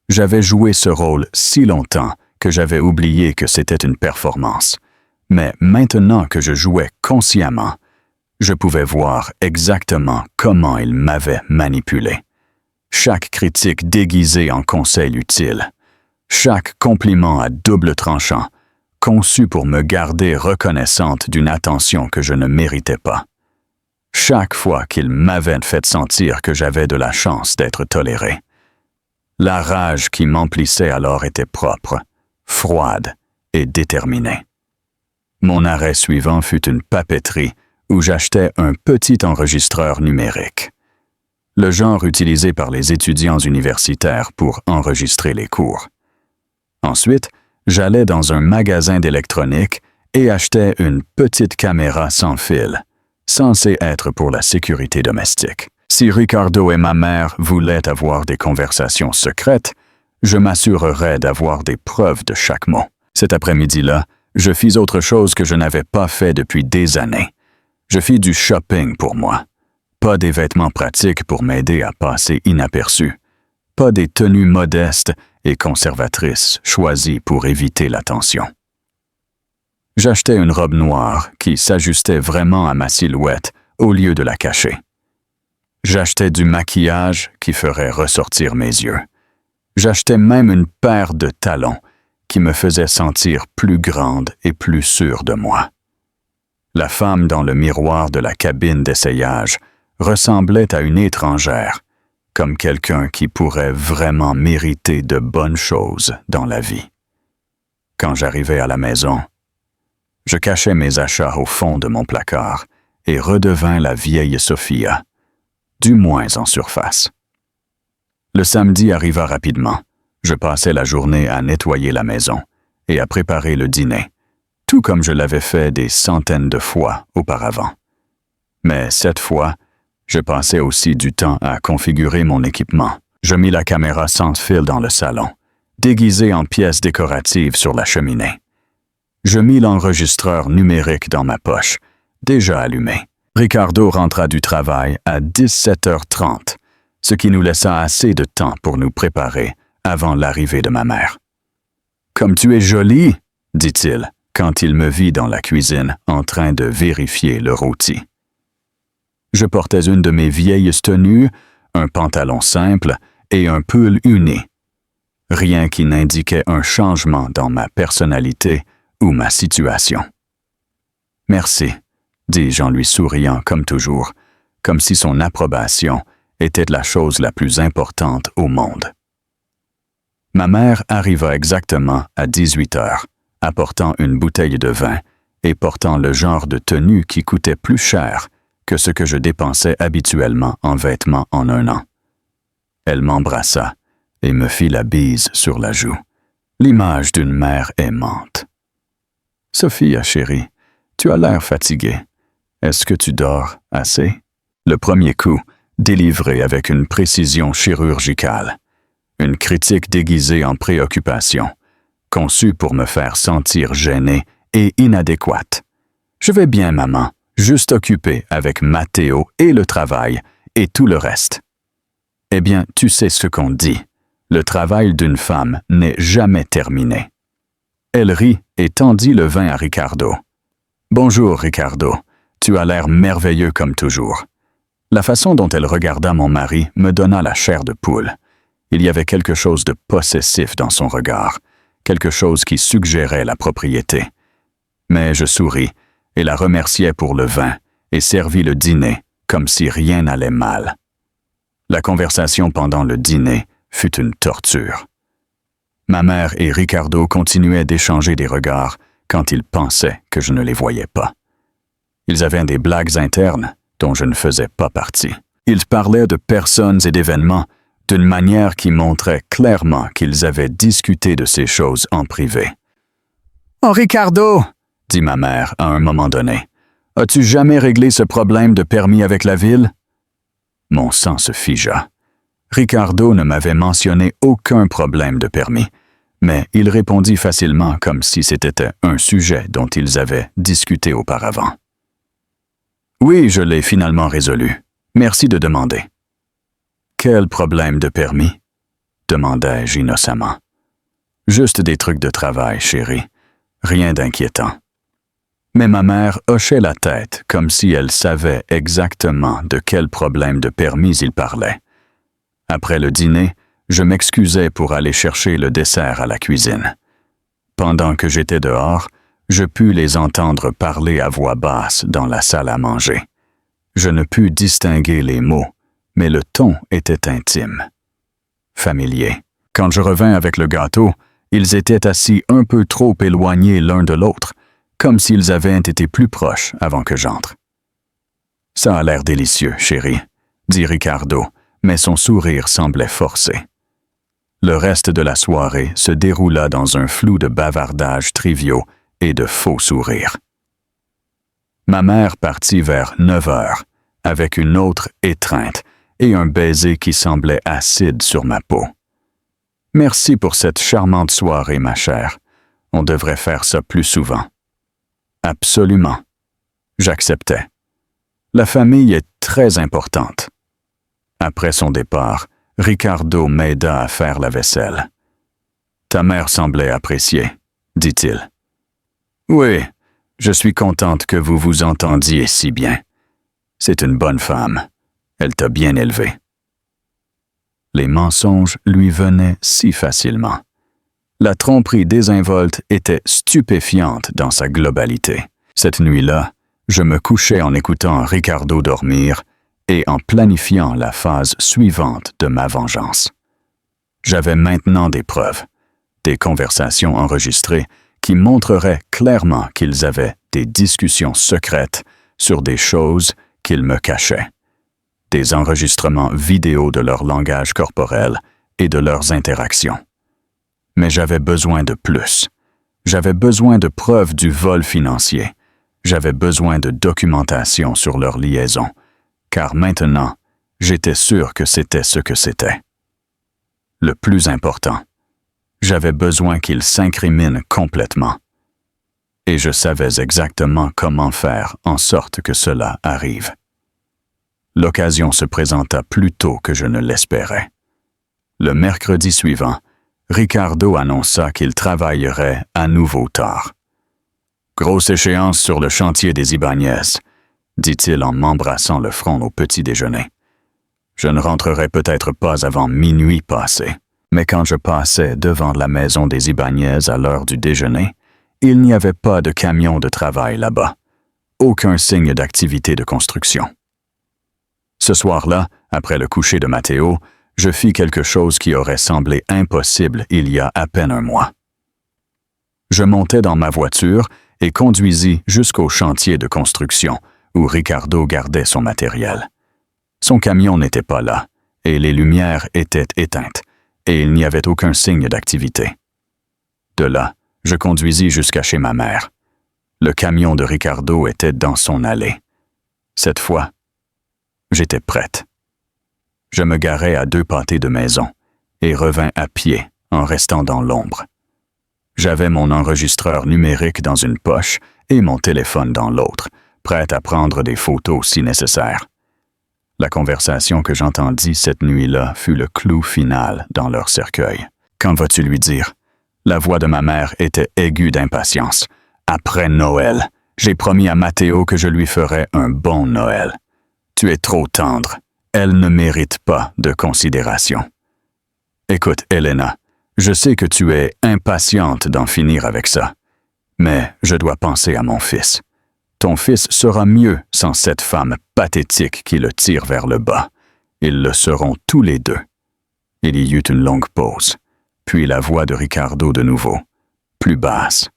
J'avais joué ce rôle si longtemps que j'avais oublié que c'était une performance. Mais maintenant que je jouais consciemment, je pouvais voir exactement comment ils m'avaient manipulé. Chaque critique déguisée en conseil utile, chaque compliment à double tranchant, conçu pour me garder reconnaissante d'une attention que je ne méritais pas. Chaque fois qu'ils m'avaient fait sentir que j'avais de la chance d'être toléré. La rage qui m'emplissait alors était propre, froide et déterminée. Mon arrêt suivant fut une papeterie où j'achetais un petit enregistreur numérique. Le genre utilisé par les étudiants universitaires pour enregistrer les cours. Ensuite, j'allais dans un magasin d'électronique et achetais une petite caméra sans fil, censée être pour la sécurité domestique. Si Ricardo et ma mère voulaient avoir des conversations secrètes, je m'assurerais d'avoir des preuves de chaque mot. Cet après-midi-là, je fis autre chose que je n'avais pas fait depuis des années. Je fis du shopping pour moi. Pas des vêtements pratiques pour m'aider à passer inaperçu. Pas des tenues modestes et conservatrices choisies pour éviter l'attention. J'achetais une robe noire qui s'ajustait vraiment à ma silhouette au lieu de la cacher. J'achetais du maquillage qui ferait ressortir mes yeux. J'achetais même une paire de talons qui me faisait sentir plus grande et plus sûre de moi. La femme dans le miroir de la cabine d'essayage ressemblait à une étrangère, comme quelqu'un qui pourrait vraiment mériter de bonnes choses dans la vie. Quand j'arrivais à la maison, je cachais mes achats au fond de mon placard et redevins la vieille Sofia, du moins en surface. Le samedi arriva rapidement. Je passais la journée à nettoyer la maison et à préparer le dîner, tout comme je l'avais fait des centaines de fois auparavant. Mais cette fois, je passais aussi du temps à configurer mon équipement. Je mis la caméra sans fil dans le salon, déguisée en pièces décoratives sur la cheminée. Je mis l'enregistreur numérique dans ma poche, déjà allumé. Ricardo rentra du travail à 17h30, ce qui nous laissa assez de temps pour nous préparer avant l'arrivée de ma mère. « Comme tu es jolie, dit-il, quand il me vit dans la cuisine en train de vérifier le rôti. Je portais une de mes vieilles tenues, un pantalon simple et un pull uni. Rien qui n'indiquait un changement dans ma personnalité ou ma situation. « Merci, dis-je en lui souriant comme toujours, comme si son approbation était la chose la plus importante au monde. Ma mère arriva exactement à 18 heures, apportant une bouteille de vin et portant le genre de tenue qui coûtait plus cher que ce que je dépensais habituellement en vêtements en un an. Elle m'embrassa et me fit la bise sur la joue, l'image d'une mère aimante. « Sophia, chérie, tu as l'air fatiguée. Est-ce que tu dors assez? » Le premier coup, délivré avec une précision chirurgicale, une critique déguisée en préoccupation, conçue pour me faire sentir gênée et inadéquate. « Je vais bien, maman, juste occupée avec Mathéo et le travail et tout le reste. » Eh bien, tu sais ce qu'on dit. Le travail d'une femme n'est jamais terminé. Elle rit et tendit le vin à Ricardo. « Bonjour, Ricardo. Tu as l'air merveilleux comme toujours. » La façon dont elle regarda mon mari me donna la chair de poule. Il y avait quelque chose de possessif dans son regard, quelque chose qui suggérait la propriété. Mais je souris et la remerciai pour le vin et servis le dîner comme si rien n'allait mal. La conversation pendant le dîner fut une torture. Ma mère et Ricardo continuaient d'échanger des regards quand ils pensaient que je ne les voyais pas. Ils avaient des blagues internes dont je ne faisais pas partie. Ils parlaient de personnes et d'événements d'une manière qui montrait clairement qu'ils avaient discuté de ces choses en privé. « Oh, Ricardo, dit ma mère à un moment donné, as-tu jamais réglé ce problème de permis avec la ville? » Mon sang se figea. Ricardo ne m'avait mentionné aucun problème de permis, mais il répondit facilement comme si c'était un sujet dont ils avaient discuté auparavant. « Oui, je l'ai finalement résolu. Merci de demander. »« Quel problème de permis? » demandai-je innocemment. « Juste des trucs de travail, chérie. Rien d'inquiétant. » Mais ma mère hochait la tête comme si elle savait exactement de quel problème de permis il parlait. Après le dîner, je m'excusai pour aller chercher le dessert à la cuisine. Pendant que j'étais dehors, je pus les entendre parler à voix basse dans la salle à manger. Je ne pus distinguer les mots, mais le ton était intime. Familier. Quand je revins avec le gâteau, ils étaient assis un peu trop éloignés l'un de l'autre, comme s'ils avaient été plus proches avant que j'entre. « Ça a l'air délicieux, chérie, » dit Ricardo, mais son sourire semblait forcé. Le reste de la soirée se déroula dans un flou de bavardages triviaux et de faux sourires. Ma mère partit vers 9 heures, avec une autre étreinte et un baiser qui semblait acide sur ma peau. « Merci pour cette charmante soirée, ma chère. On devrait faire ça plus souvent. » Absolument. J'acceptais. La famille est très importante. Après son départ, Ricardo m'aida à faire la vaisselle. « Ta mère semblait apprécier, » dit-il. « Oui, je suis contente que vous vous entendiez si bien. C'est une bonne femme. Elle t'a bien élevé. » Les mensonges lui venaient si facilement. La tromperie désinvolte était stupéfiante dans sa globalité. Cette nuit-là, je me couchais en écoutant Ricardo dormir et en planifiant la phase suivante de ma vengeance. J'avais maintenant des preuves, des conversations enregistrées qui montreraient clairement qu'ils avaient des discussions secrètes sur des choses qu'ils me cachaient, des enregistrements vidéo de leur langage corporel et de leurs interactions. Mais j'avais besoin de plus. J'avais besoin de preuves du vol financier. J'avais besoin de documentation sur leur liaison, car maintenant, j'étais sûr que c'était ce que c'était. Le plus important, j'avais besoin qu'ils s'incriminent complètement. Et je savais exactement comment faire en sorte que cela arrive. l'occasion se présenta plus tôt que je ne l'espérais. Le mercredi suivant, Ricardo annonça qu'il travaillerait à nouveau tard. « Grosse échéance sur le chantier des Ibáñez », dit-il en m'embrassant le front au petit déjeuner. Je ne rentrerai peut-être pas avant minuit passé, mais quand je passais devant la maison des Ibáñez à l'heure du déjeuner, il n'y avait pas de camion de travail là-bas, aucun signe d'activité de construction. Ce soir-là, après le coucher de Matteo, je fis quelque chose qui aurait semblé impossible il y a à peine un mois. Je montai dans ma voiture et conduisis jusqu'au chantier de construction où Ricardo gardait son matériel. Son camion n'était pas là, et les lumières étaient éteintes, et il n'y avait aucun signe d'activité. De là, je conduisis jusqu'à chez ma mère. Le camion de Ricardo était dans son allée. Cette fois, j'étais prête. Je me garai à 2 pâtés de maison et revins à pied en restant dans l'ombre. J'avais mon enregistreur numérique dans une poche et mon téléphone dans l'autre, prêt à prendre des photos si nécessaire. La conversation que j'entendis cette nuit-là fut le clou final dans leur cercueil. « Quand vas-tu lui dire? » La voix de ma mère était aiguë d'impatience. « Après Noël, j'ai promis à Matteo que je lui ferais un bon Noël. Tu es trop tendre. Elle ne mérite pas de considération. » Écoute, Elena, je sais que tu es impatiente d'en finir avec ça, mais je dois penser à mon fils. Ton fils sera mieux sans cette femme pathétique qui le tire vers le bas. Ils le seront tous les deux. Il y eut une longue pause, puis la voix de Ricardo de nouveau, plus basse.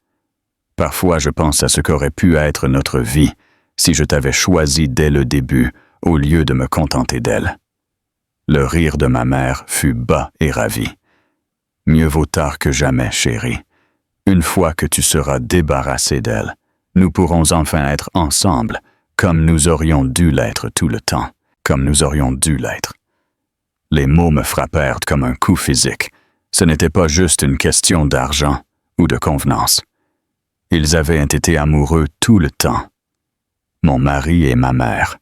Parfois je pense à ce qu'aurait pu être notre vie si je t'avais choisi dès le début au lieu de me contenter d'elle. Le rire de ma mère fut bas et ravi. Mieux vaut tard que jamais, chérie. Une fois que tu seras débarrassé d'elle, nous pourrons enfin être ensemble, comme nous aurions dû l'être tout le temps, comme nous aurions dû l'être. Les mots me frappèrent comme un coup physique. Ce n'était pas juste une question d'argent ou de convenance. Ils avaient été amoureux tout le temps. Mon mari et ma mère.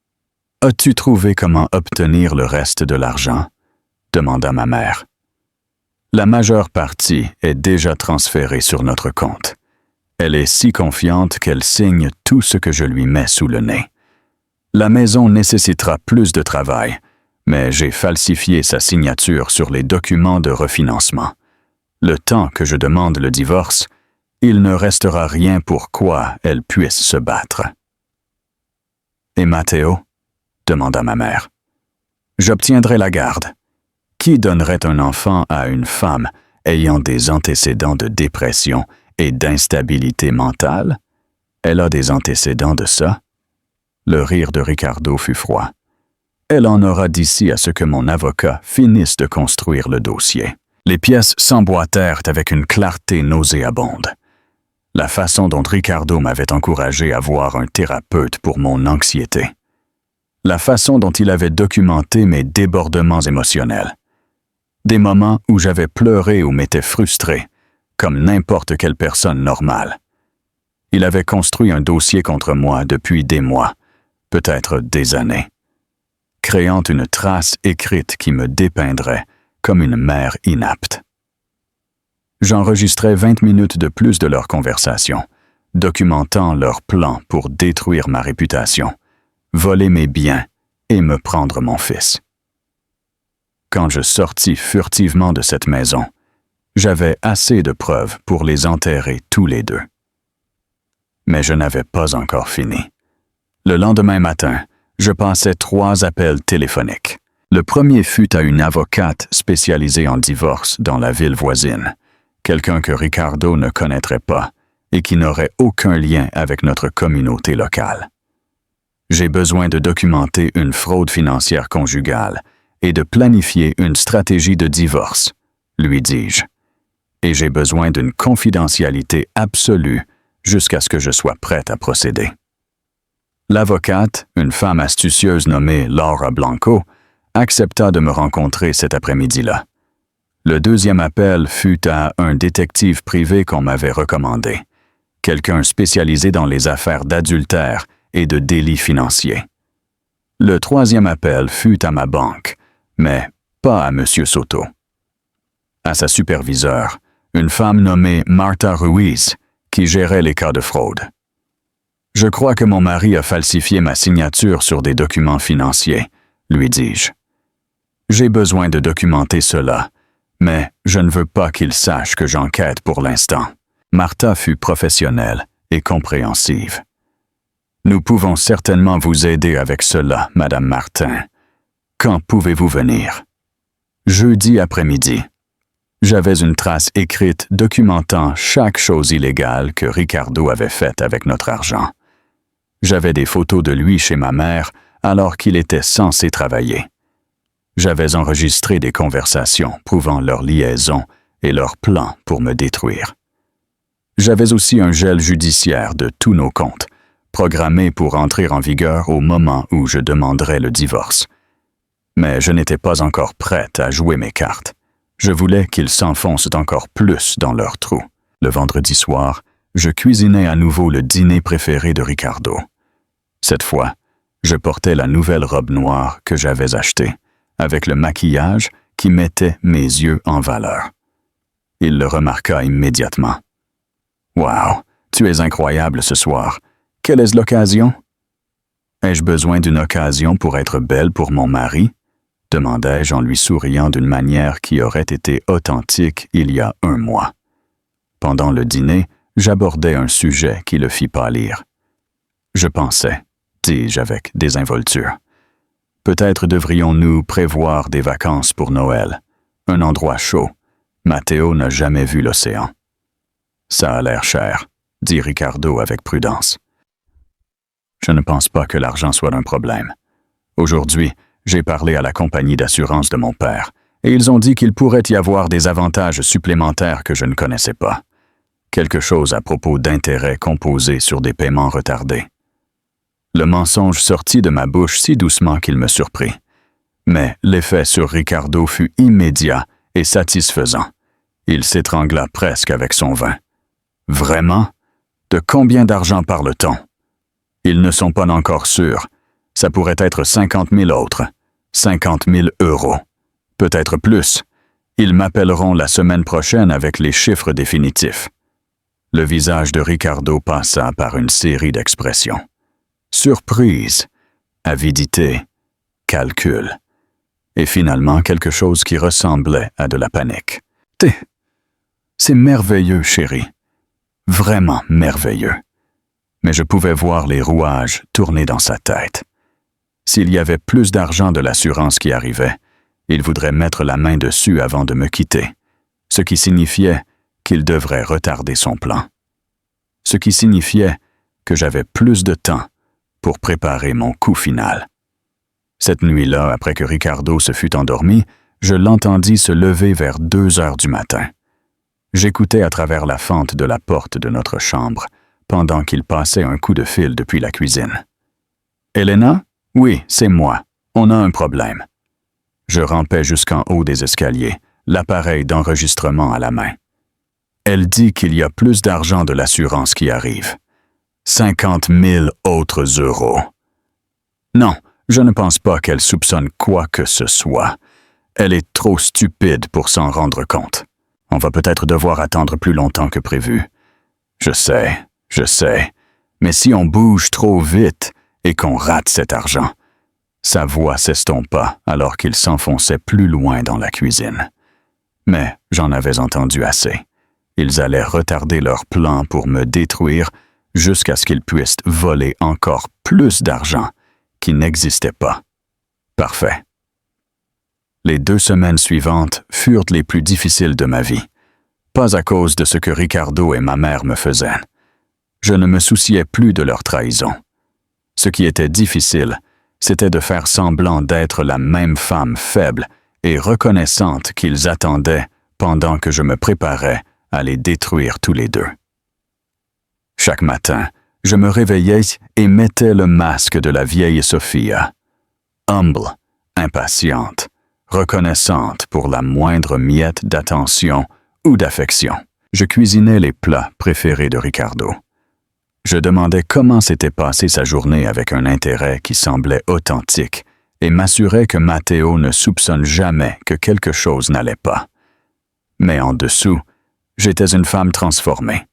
« As-tu trouvé comment obtenir le reste de l'argent? » demanda ma mère. « La majeure partie est déjà transférée sur notre compte. Elle est si confiante qu'elle signe tout ce que je lui mets sous le nez. La maison nécessitera plus de travail, mais j'ai falsifié sa signature sur les documents de refinancement. Le temps que je demande le divorce, il ne restera rien pour quoi elle puisse se battre. » « Et Matteo? » demanda ma mère. « J'obtiendrai la garde. Qui donnerait un enfant à une femme ayant des antécédents de dépression et d'instabilité mentale? Elle a des antécédents de ça? » Le rire de Ricardo fut froid. « Elle en aura d'ici à ce que mon avocat finisse de construire le dossier. » Les pièces s'emboîtèrent avec une clarté nauséabonde. La façon dont Ricardo m'avait encouragé à voir un thérapeute pour mon anxiété. La façon dont il avait documenté mes débordements émotionnels. Des moments où j'avais pleuré ou m'étais frustré, comme n'importe quelle personne normale. Il avait construit un dossier contre moi depuis des mois, peut-être des années, créant une trace écrite qui me dépeindrait comme une mère inapte. J'enregistrais 20 minutes de plus de leur conversation, documentant leur plan pour détruire ma réputation, voler mes biens et me prendre mon fils. Quand je sortis furtivement de cette maison, j'avais assez de preuves pour les enterrer tous les deux. Mais je n'avais pas encore fini. Le lendemain matin, je passai 3 appels téléphoniques. Le premier fut à une avocate spécialisée en divorce dans la ville voisine, quelqu'un que Ricardo ne connaîtrait pas et qui n'aurait aucun lien avec notre communauté locale. J'ai besoin de documenter une fraude financière conjugale et de planifier une stratégie de divorce, lui dis-je. Et j'ai besoin d'une confidentialité absolue jusqu'à ce que je sois prête à procéder. L'avocate, une femme astucieuse nommée Laura Blanco, accepta de me rencontrer cet après-midi-là. Le deuxième appel fut à un détective privé qu'on m'avait recommandé, quelqu'un spécialisé dans les affaires d'adultère et de délits financiers. Le troisième appel fut à ma banque, mais pas à M. Soto. À sa superviseure, une femme nommée Martha Ruiz, qui gérait les cas de fraude. Je crois que mon mari a falsifié ma signature sur des documents financiers, lui dis-je. J'ai besoin de documenter cela, mais je ne veux pas qu'il sache que j'enquête pour l'instant. Martha fut professionnelle et compréhensive. Nous pouvons certainement vous aider avec cela, Madame Martin. Quand pouvez-vous venir? Jeudi après-midi. J'avais une trace écrite documentant chaque chose illégale que Ricardo avait faite avec notre argent. J'avais des photos de lui chez ma mère alors qu'il était censé travailler. J'avais enregistré des conversations prouvant leur liaison et leur plan pour me détruire. J'avais aussi un gel judiciaire de tous nos comptes, programmé pour entrer en vigueur au moment où je demanderais le divorce. Mais je n'étais pas encore prête à jouer mes cartes. Je voulais qu'ils s'enfoncent encore plus dans leur trou. Le vendredi soir, je cuisinais à nouveau le dîner préféré de Ricardo. Cette fois, je portais la nouvelle robe noire que j'avais achetée, avec le maquillage qui mettait mes yeux en valeur. Il le remarqua immédiatement. « Wow, tu es incroyable ce soir. Quelle est l'occasion? » « Ai-je besoin d'une occasion pour être belle pour mon mari? » demandai-je en lui souriant d'une manière qui aurait été authentique il y a un mois. Pendant le dîner, j'abordai un sujet qui le fit pâlir. Je pensais, dis-je avec désinvolture. Peut-être devrions-nous prévoir des vacances pour Noël, un endroit chaud. Matteo n'a jamais vu l'océan. Ça a l'air cher, dit Ricardo avec prudence. Je ne pense pas que l'argent soit un problème. Aujourd'hui, j'ai parlé à la compagnie d'assurance de mon père, et ils ont dit qu'il pourrait y avoir des avantages supplémentaires que je ne connaissais pas. Quelque chose à propos d'intérêts composés sur des paiements retardés. Le mensonge sortit de ma bouche si doucement qu'il me surprit. Mais l'effet sur Ricardo fut immédiat et satisfaisant. Il s'étrangla presque avec son vin. Vraiment? De combien d'argent parle-t-on? Ils ne sont pas encore sûrs. Ça pourrait être 50 000 autres. 50 000 €. Peut-être plus. Ils m'appelleront la semaine prochaine avec les chiffres définitifs. Le visage de Ricardo passa par une série d'expressions. Surprise, avidité, calcul, et finalement quelque chose qui ressemblait à de la panique. C'est merveilleux, chérie. Vraiment merveilleux. Mais je pouvais voir les rouages tourner dans sa tête. S'il y avait plus d'argent de l'assurance qui arrivait, il voudrait mettre la main dessus avant de me quitter, ce qui signifiait qu'il devrait retarder son plan. Ce qui signifiait que j'avais plus de temps pour préparer mon coup final. Cette nuit-là, après que Ricardo se fut endormi, je l'entendis se lever vers 2 heures du matin. J'écoutais à travers la fente de la porte de notre chambre, pendant qu'il passait un coup de fil depuis la cuisine. « Elena? Oui, c'est moi. On a un problème. » Je rampais jusqu'en haut des escaliers, l'appareil d'enregistrement à la main. Elle dit qu'il y a plus d'argent de l'assurance qui arrive. 50 000 autres euros. Non, je ne pense pas qu'elle soupçonne quoi que ce soit. Elle est trop stupide pour s'en rendre compte. On va peut-être devoir attendre plus longtemps que prévu. Je sais, mais si on bouge trop vite et qu'on rate cet argent, sa voix s'estompa alors qu'il s'enfonçait plus loin dans la cuisine. Mais j'en avais entendu assez. Ils allaient retarder leur plan pour me détruire jusqu'à ce qu'ils puissent voler encore plus d'argent qui n'existait pas. Parfait. Les 2 semaines suivantes furent les plus difficiles de ma vie. Pas à cause de ce que Ricardo et ma mère me faisaient. Je ne me souciais plus de leur trahison. Ce qui était difficile, c'était de faire semblant d'être la même femme faible et reconnaissante qu'ils attendaient pendant que je me préparais à les détruire tous les deux. Chaque matin, je me réveillais et mettais le masque de la vieille Sophia. Humble, impatiente, reconnaissante pour la moindre miette d'attention ou d'affection. Je cuisinais les plats préférés de Ricardo. Je demandais comment s'était passée sa journée avec un intérêt qui semblait authentique et m'assurais que Matteo ne soupçonne jamais que quelque chose n'allait pas. Mais en dessous, j'étais une femme transformée.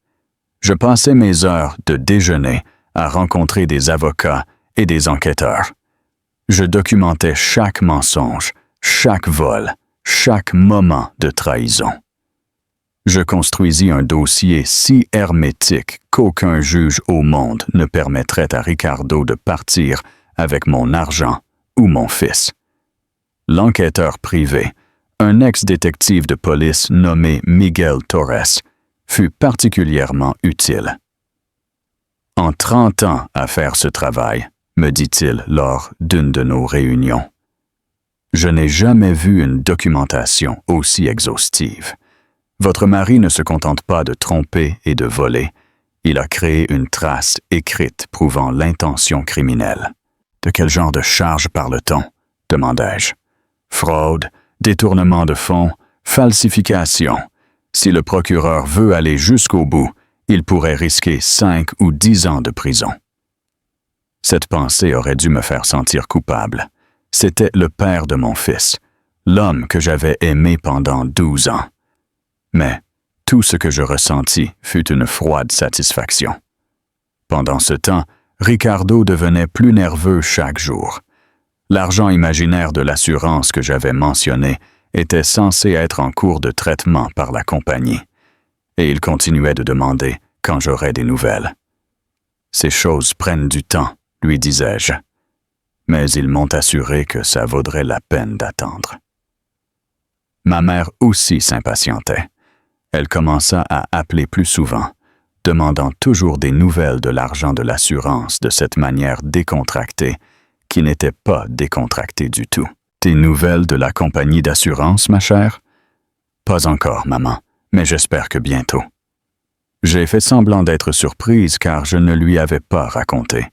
Je passais mes heures de déjeuner à rencontrer des avocats et des enquêteurs. Je documentais chaque mensonge, chaque vol, chaque moment de trahison. Je construisis un dossier si hermétique qu'aucun juge au monde ne permettrait à Ricardo de partir avec mon argent ou mon fils. L'enquêteur privé, un ex-détective de police nommé Miguel Torres, fut particulièrement utile. En 30 ans à faire ce travail, me dit-il lors d'une de nos réunions, je n'ai jamais vu une documentation aussi exhaustive. Votre mari ne se contente pas de tromper et de voler. Il a créé une trace écrite prouvant l'intention criminelle. De quel genre de charge parle-t-on? Demandai-je. Fraude, détournement de fonds, falsification. Si le procureur veut aller jusqu'au bout, il pourrait risquer 5 ou 10 ans de prison. Cette pensée aurait dû me faire sentir coupable. C'était le père de mon fils, l'homme que j'avais aimé pendant 12 ans. Mais tout ce que je ressentis fut une froide satisfaction. Pendant ce temps, Ricardo devenait plus nerveux chaque jour. L'argent imaginaire de l'assurance que j'avais mentionné était censé être en cours de traitement par la compagnie, et il continuait de demander quand j'aurais des nouvelles. Ces choses prennent du temps, lui disais-je, mais ils m'ont assuré que ça vaudrait la peine d'attendre. Ma mère aussi s'impatientait. Elle commença à appeler plus souvent, demandant toujours des nouvelles de l'argent de l'assurance de cette manière décontractée, qui n'était pas décontractée du tout. Des nouvelles de la compagnie d'assurance, ma chère? Pas encore, maman, mais j'espère que bientôt. J'ai fait semblant d'être surprise car je ne lui avais pas raconté,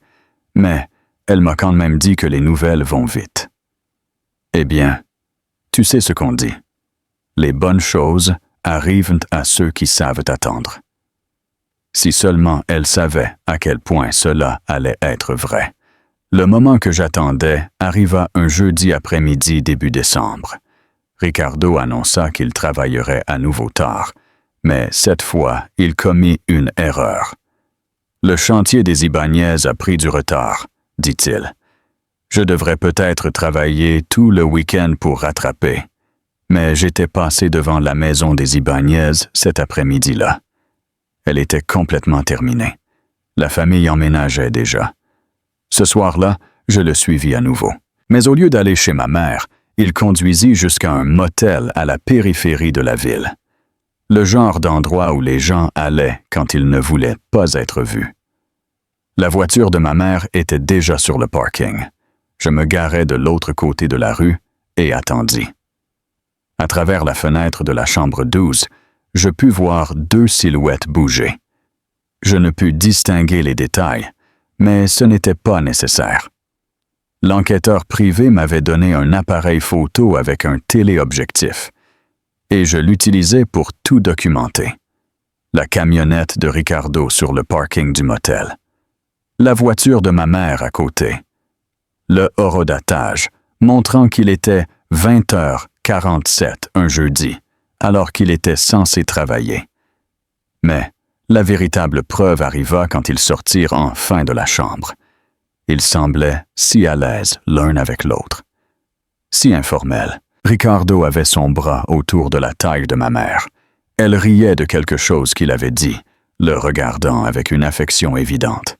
mais elle m'a quand même dit que les nouvelles vont vite. Eh bien, tu sais ce qu'on dit. Les bonnes choses arrivent à ceux qui savent attendre. Si seulement elle savait à quel point cela allait être vrai. Le moment que j'attendais arriva un jeudi après-midi début décembre. Ricardo annonça qu'il travaillerait à nouveau tard, mais cette fois, il commit une erreur. Le chantier des Ibáñez a pris du retard, dit-il. Je devrais peut-être travailler tout le week-end pour rattraper. Mais j'étais passé devant la maison des Ibáñez cet après-midi-là. Elle était complètement terminée. La famille emménageait déjà. Ce soir-là, je le suivis à nouveau. Mais au lieu d'aller chez ma mère, il conduisit jusqu'à un motel à la périphérie de la ville. Le genre d'endroit où les gens allaient quand ils ne voulaient pas être vus. La voiture de ma mère était déjà sur le parking. Je me garai de l'autre côté de la rue et attendis. À travers la fenêtre de la chambre 12, je pus voir 2 silhouettes bouger. Je ne pus distinguer les détails, mais ce n'était pas nécessaire. L'enquêteur privé m'avait donné un appareil photo avec un téléobjectif, et je l'utilisais pour tout documenter. La camionnette de Ricardo sur le parking du motel. La voiture de ma mère à côté. Le horodatage, montrant qu'il était 20h47 un jeudi, alors qu'il était censé travailler. Mais la véritable preuve arriva quand ils sortirent enfin de la chambre. Ils semblaient si à l'aise l'un avec l'autre. Si informels. Ricardo avait son bras autour de la taille de ma mère. Elle riait de quelque chose qu'il avait dit, le regardant avec une affection évidente.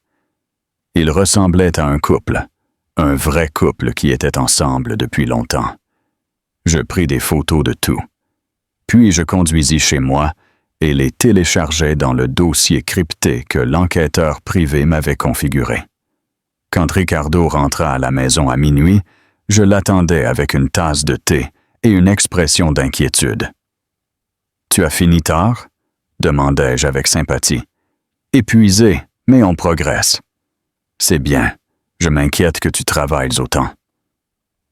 Ils ressemblaient à un couple, un vrai couple qui était ensemble depuis longtemps. Je pris des photos de tout. Puis je conduisis chez moi et les téléchargeai dans le dossier crypté que l'enquêteur privé m'avait configuré. Quand Ricardo rentra à la maison à minuit, je l'attendais avec une tasse de thé et une expression d'inquiétude. « Tu as fini tard ?» demandai-je avec sympathie. « Épuisé, mais on progresse. »« C'est bien, je m'inquiète que tu travailles autant. »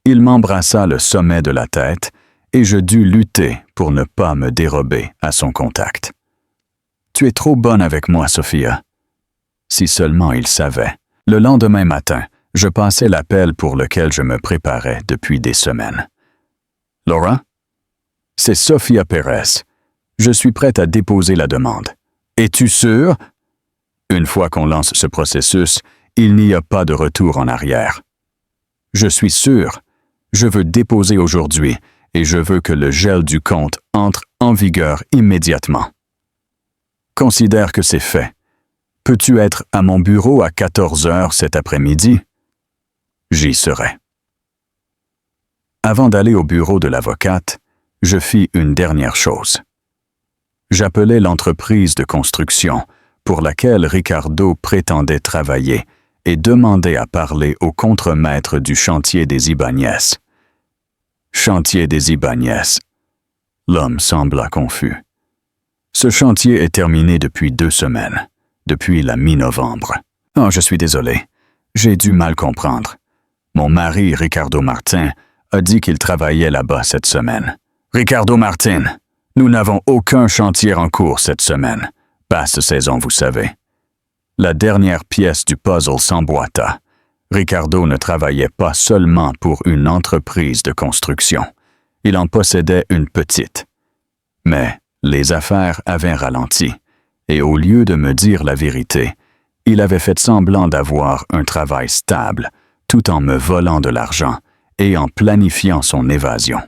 Il m'embrassa le sommet de la tête et je dus lutter pour ne pas me dérober à son contact. « Tu es trop bonne avec moi, Sophia. » Si seulement il savait. Le lendemain matin, je passais l'appel pour lequel je me préparais depuis des semaines. « Laura? C'est Sofia Pérez. Je suis prête à déposer la demande. Es-tu sûre? » Une fois qu'on lance ce processus, il n'y a pas de retour en arrière. « Je suis sûr. Je veux déposer aujourd'hui et je veux que le gel du compte entre en vigueur immédiatement. » Considère que c'est fait. Peux-tu être à mon bureau à 14 heures cet après-midi? J'y serai. Avant d'aller au bureau de l'avocate, je fis une dernière chose. J'appelai l'entreprise de construction pour laquelle Ricardo prétendait travailler et demandai à parler au contremaître du chantier des Ibáñez. Chantier des Ibáñez. L'homme sembla confus. Ce chantier est terminé depuis 2 semaines, depuis la mi-novembre. Oh, je suis désolé. J'ai dû mal comprendre. Mon mari, Ricardo Martin, a dit qu'il travaillait là-bas cette semaine. Ricardo Martin, nous n'avons aucun chantier en cours cette semaine. Basse saison, vous savez. La dernière pièce du puzzle s'emboîta. Ricardo ne travaillait pas seulement pour une entreprise de construction. Il en possédait une petite. Mais les affaires avaient ralenti, et au lieu de me dire la vérité, il avait fait semblant d'avoir un travail stable, tout en me volant de l'argent et en planifiant son évasion.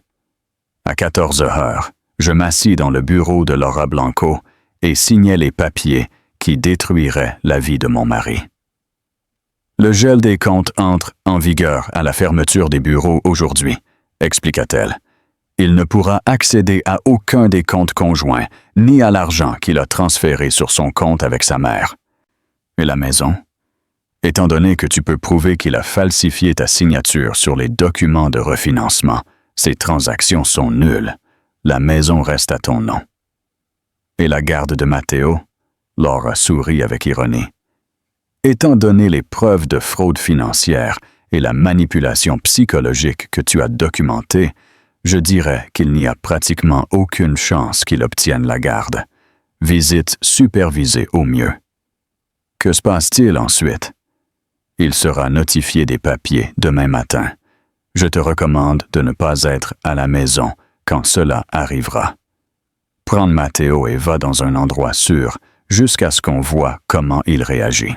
À 14 heures, je m'assis dans le bureau de Laura Blanco et signai les papiers qui détruiraient la vie de mon mari. Le gel des comptes entre en vigueur à la fermeture des bureaux aujourd'hui, expliqua-t-elle. Il ne pourra accéder à aucun des comptes conjoints, ni à l'argent qu'il a transféré sur son compte avec sa mère. Et la maison? Étant donné que tu peux prouver qu'il a falsifié ta signature sur les documents de refinancement, ces transactions sont nulles. La maison reste à ton nom. Et la garde de Matteo? Laura sourit avec ironie. Étant donné les preuves de fraude financière et la manipulation psychologique que tu as documentées, je dirais qu'il n'y a pratiquement aucune chance qu'il obtienne la garde. Visite supervisée au mieux. Que se passe-t-il ensuite? Il sera notifié des papiers demain matin. Je te recommande de ne pas être à la maison quand cela arrivera. Prends Matteo et va dans un endroit sûr jusqu'à ce qu'on voit comment il réagit.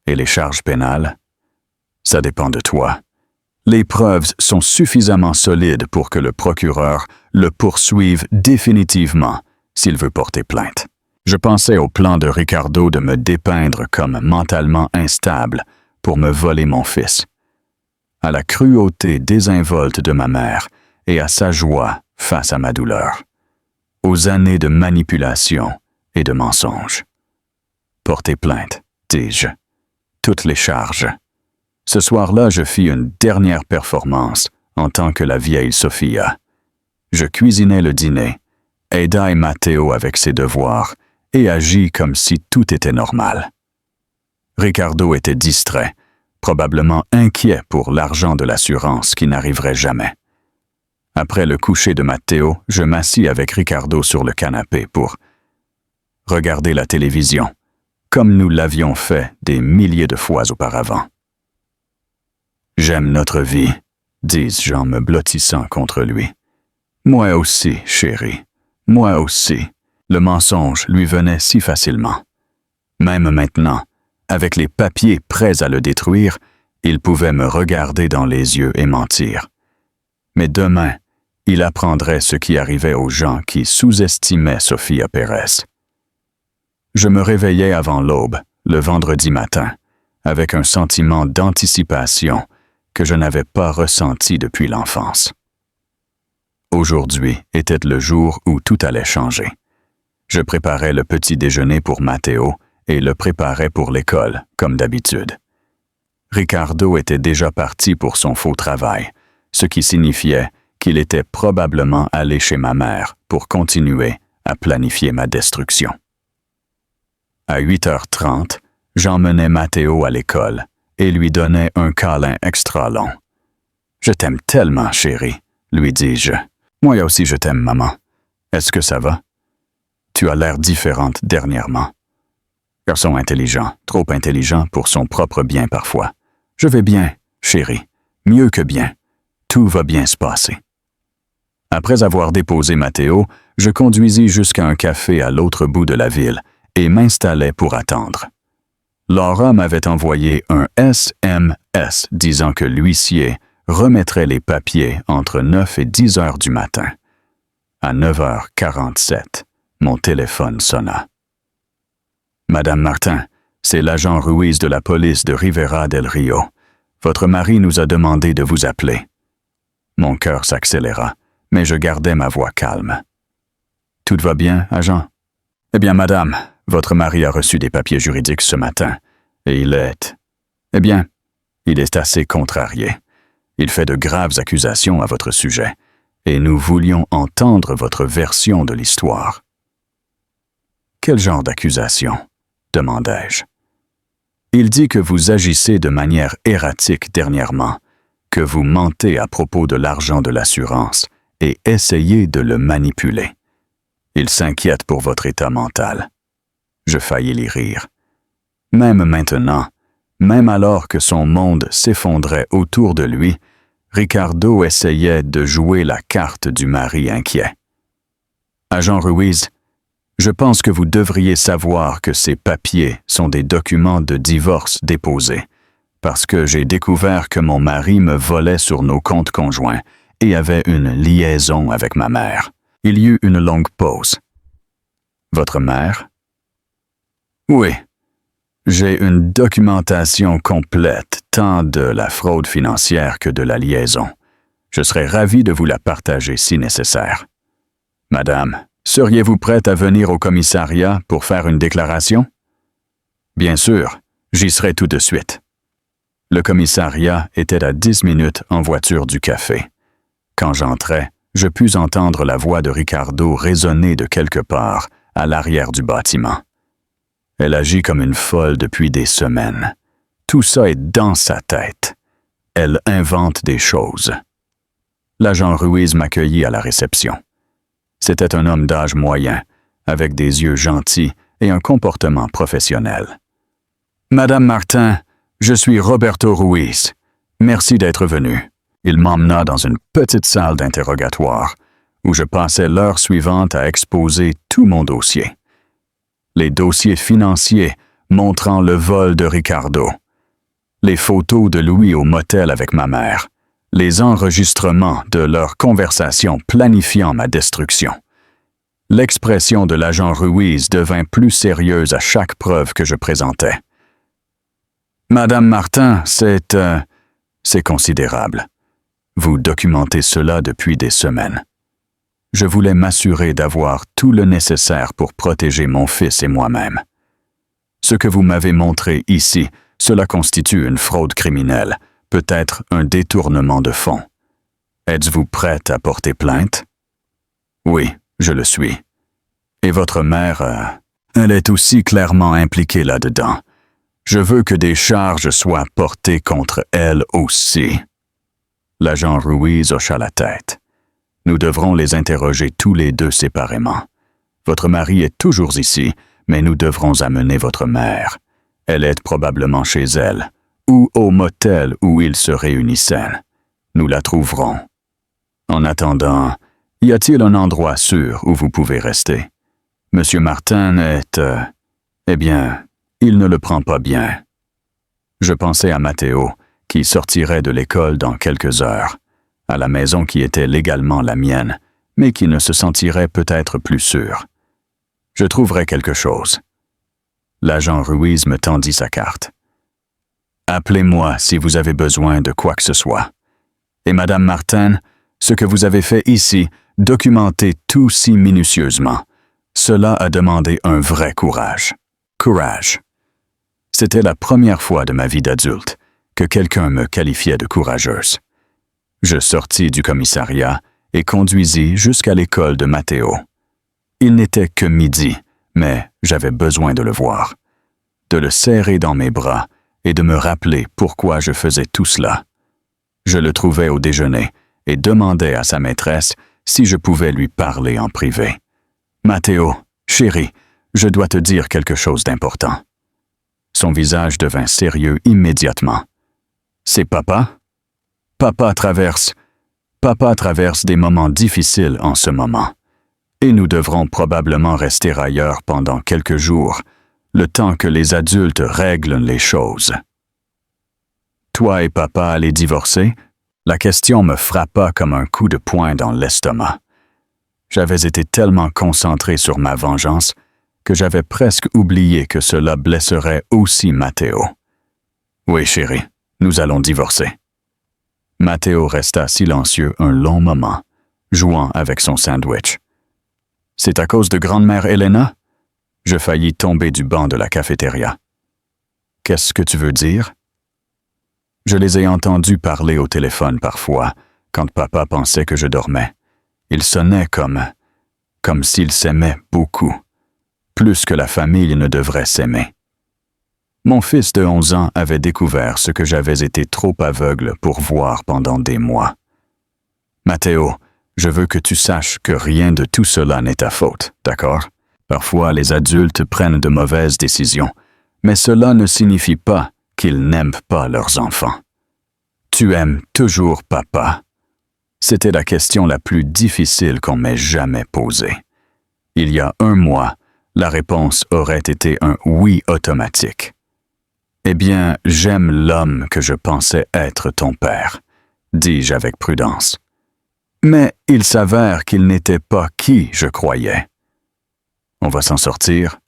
Et les charges pénales? Ça dépend de toi. Les preuves sont suffisamment solides pour que le procureur le poursuive définitivement s'il veut porter plainte. Je pensais au plan de Ricardo de me dépeindre comme mentalement instable pour me voler mon fils, à la cruauté désinvolte de ma mère et à sa joie face à ma douleur, aux années de manipulation et de mensonges. Porter plainte, dis-je. Toutes les charges. Ce soir-là, je fis une dernière performance en tant que la vieille Sofia. Je cuisinai le dîner, aidai Matteo avec ses devoirs et agis comme si tout était normal. Ricardo était distrait, probablement inquiet pour l'argent de l'assurance qui n'arriverait jamais. Après le coucher de Matteo, je m'assis avec Ricardo sur le canapé pour regarder la télévision, comme nous l'avions fait des milliers de fois auparavant. « J'aime notre vie », dis-je en me blottissant contre lui. « Moi aussi, chérie, moi aussi. » Le mensonge lui venait si facilement. Même maintenant, avec les papiers prêts à le détruire, il pouvait me regarder dans les yeux et mentir. Mais demain, il apprendrait ce qui arrivait aux gens qui sous-estimaient Sofia Pérez. Je me réveillai avant l'aube, le vendredi matin, avec un sentiment d'anticipation que je n'avais pas ressenti depuis l'enfance. Aujourd'hui était le jour où tout allait changer. Je préparais le petit déjeuner pour Matteo et le préparais pour l'école, comme d'habitude. Ricardo était déjà parti pour son faux travail, ce qui signifiait qu'il était probablement allé chez ma mère pour continuer à planifier ma destruction. À 8h30, j'emmenai Matteo à l'école et lui donnai un câlin extra long. « Je t'aime tellement, chérie, » lui dis-je. « Moi aussi je t'aime, maman. Est-ce que ça va? Tu as l'air différente dernièrement. » Garçon intelligent, trop intelligent pour son propre bien parfois. Je vais bien, chérie, mieux que bien. Tout va bien se passer. Après avoir déposé Matteo, je conduisis jusqu'à un café à l'autre bout de la ville et m'installai pour attendre. Laura m'avait envoyé un SMS disant que l'huissier remettrait les papiers entre 9 et 10 heures du matin. À 9h47, mon téléphone sonna. Madame Martin, c'est l'agent Ruiz de la police de Rivera del Rio. Votre mari nous a demandé de vous appeler. Mon cœur s'accéléra, mais je gardai ma voix calme. Tout va bien, agent? Eh bien, madame, votre mari a reçu des papiers juridiques ce matin, et il est... Eh bien, il est assez contrarié. Il fait de graves accusations à votre sujet, et nous voulions entendre votre version de l'histoire. Quel genre d'accusation? Demandai-je. Il dit que vous agissez de manière erratique dernièrement, que vous mentez à propos de l'argent de l'assurance et essayez de le manipuler. Il s'inquiète pour votre état mental. Je faillis y rire. Même maintenant, même alors que son monde s'effondrait autour de lui, Ricardo essayait de jouer la carte du mari inquiet. Agent Ruiz, je pense que vous devriez savoir que ces papiers sont des documents de divorce déposés, parce que j'ai découvert que mon mari me volait sur nos comptes conjoints et avait une liaison avec ma mère. Il y eut une longue pause. Votre mère? Oui. J'ai une documentation complète, tant de la fraude financière que de la liaison. Je serais ravi de vous la partager si nécessaire. Madame, seriez-vous prête à venir au commissariat pour faire une déclaration? Bien sûr, j'y serai tout de suite. Le commissariat était à 10 minutes en voiture du café. Quand j'entrai, je pus entendre la voix de Ricardo résonner de quelque part à l'arrière du bâtiment. Elle agit comme une folle depuis des semaines. Tout ça est dans sa tête. Elle invente des choses. L'agent Ruiz m'accueillit à la réception. C'était un homme d'âge moyen, avec des yeux gentils et un comportement professionnel. « Madame Martin, je suis Roberto Ruiz. Merci d'être venu. » Il m'emmena dans une petite salle d'interrogatoire, où je passais l'heure suivante à exposer tout mon dossier. Les dossiers financiers montrant le vol de Ricardo, les photos de Louis au motel avec ma mère, les enregistrements de leur conversation planifiant ma destruction. L'expression de l'agent Ruiz devint plus sérieuse à chaque preuve que je présentais. « Madame Martin, c'est considérable. Vous documentez cela depuis des semaines. Je voulais m'assurer d'avoir tout le nécessaire pour protéger mon fils et moi-même. Ce que vous m'avez montré ici, cela constitue une fraude criminelle, peut-être un détournement de fonds. Êtes-vous prête à porter plainte? Oui, je le suis. Et votre mère, elle est aussi clairement impliquée là-dedans. Je veux que des charges soient portées contre elle aussi. L'agent Ruiz hocha la tête. Nous devrons les interroger tous les deux séparément. Votre mari est toujours ici, mais nous devrons amener votre mère. Elle est probablement chez elle, ou au motel où ils se réunissaient. Nous la trouverons. En attendant, y a-t-il un endroit sûr où vous pouvez rester? Monsieur Martin est... eh bien, il ne le prend pas bien. Je pensais à Matteo, qui sortirait de l'école dans quelques heures, à la maison qui était légalement la mienne, mais qui ne se sentirait peut-être plus sûr. Je trouverai quelque chose. L'agent Ruiz me tendit sa carte. Appelez-moi si vous avez besoin de quoi que ce soit. Et Madame Martin, ce que vous avez fait ici, documentez tout si minutieusement. Cela a demandé un vrai courage. Courage. C'était la première fois de ma vie d'adulte que quelqu'un me qualifiait de courageuse. Je sortis du commissariat et conduisis jusqu'à l'école de Matteo. Il n'était que midi, mais j'avais besoin de le voir, de le serrer dans mes bras et de me rappeler pourquoi je faisais tout cela. Je le trouvai au déjeuner et demandai à sa maîtresse si je pouvais lui parler en privé. « Matteo, chéri, je dois te dire quelque chose d'important. » Son visage devint sérieux immédiatement. « C'est papa? Papa traverse des moments difficiles en ce moment, et nous devrons probablement rester ailleurs pendant quelques jours, le temps que les adultes règlent les choses. » Toi et papa allez divorcer? La question me frappa comme un coup de poing dans l'estomac. J'avais été tellement concentré sur ma vengeance que j'avais presque oublié que cela blesserait aussi Matteo. « Oui, chérie, nous allons divorcer. » Matteo resta silencieux un long moment, jouant avec son sandwich. « C'est à cause de grand-mère Elena? » Je faillis tomber du banc de la cafétéria. « Qu'est-ce que tu veux dire? » Je les ai entendus parler au téléphone parfois, quand papa pensait que je dormais. Ils sonnaient comme s'ils s'aimaient beaucoup, plus que la famille ne devrait s'aimer. Mon fils de 11 ans avait découvert ce que j'avais été trop aveugle pour voir pendant des mois. « Matteo, je veux que tu saches que rien de tout cela n'est ta faute, d'accord? Parfois, les adultes prennent de mauvaises décisions, mais cela ne signifie pas qu'ils n'aiment pas leurs enfants. Tu aimes toujours papa? » C'était la question la plus difficile qu'on m'ait jamais posée. Il y a 1 mois, la réponse aurait été un oui automatique. « Eh bien, j'aime l'homme que je pensais être ton père, » dis-je avec prudence. Mais il s'avère qu'il n'était pas qui je croyais. « On va s'en sortir? »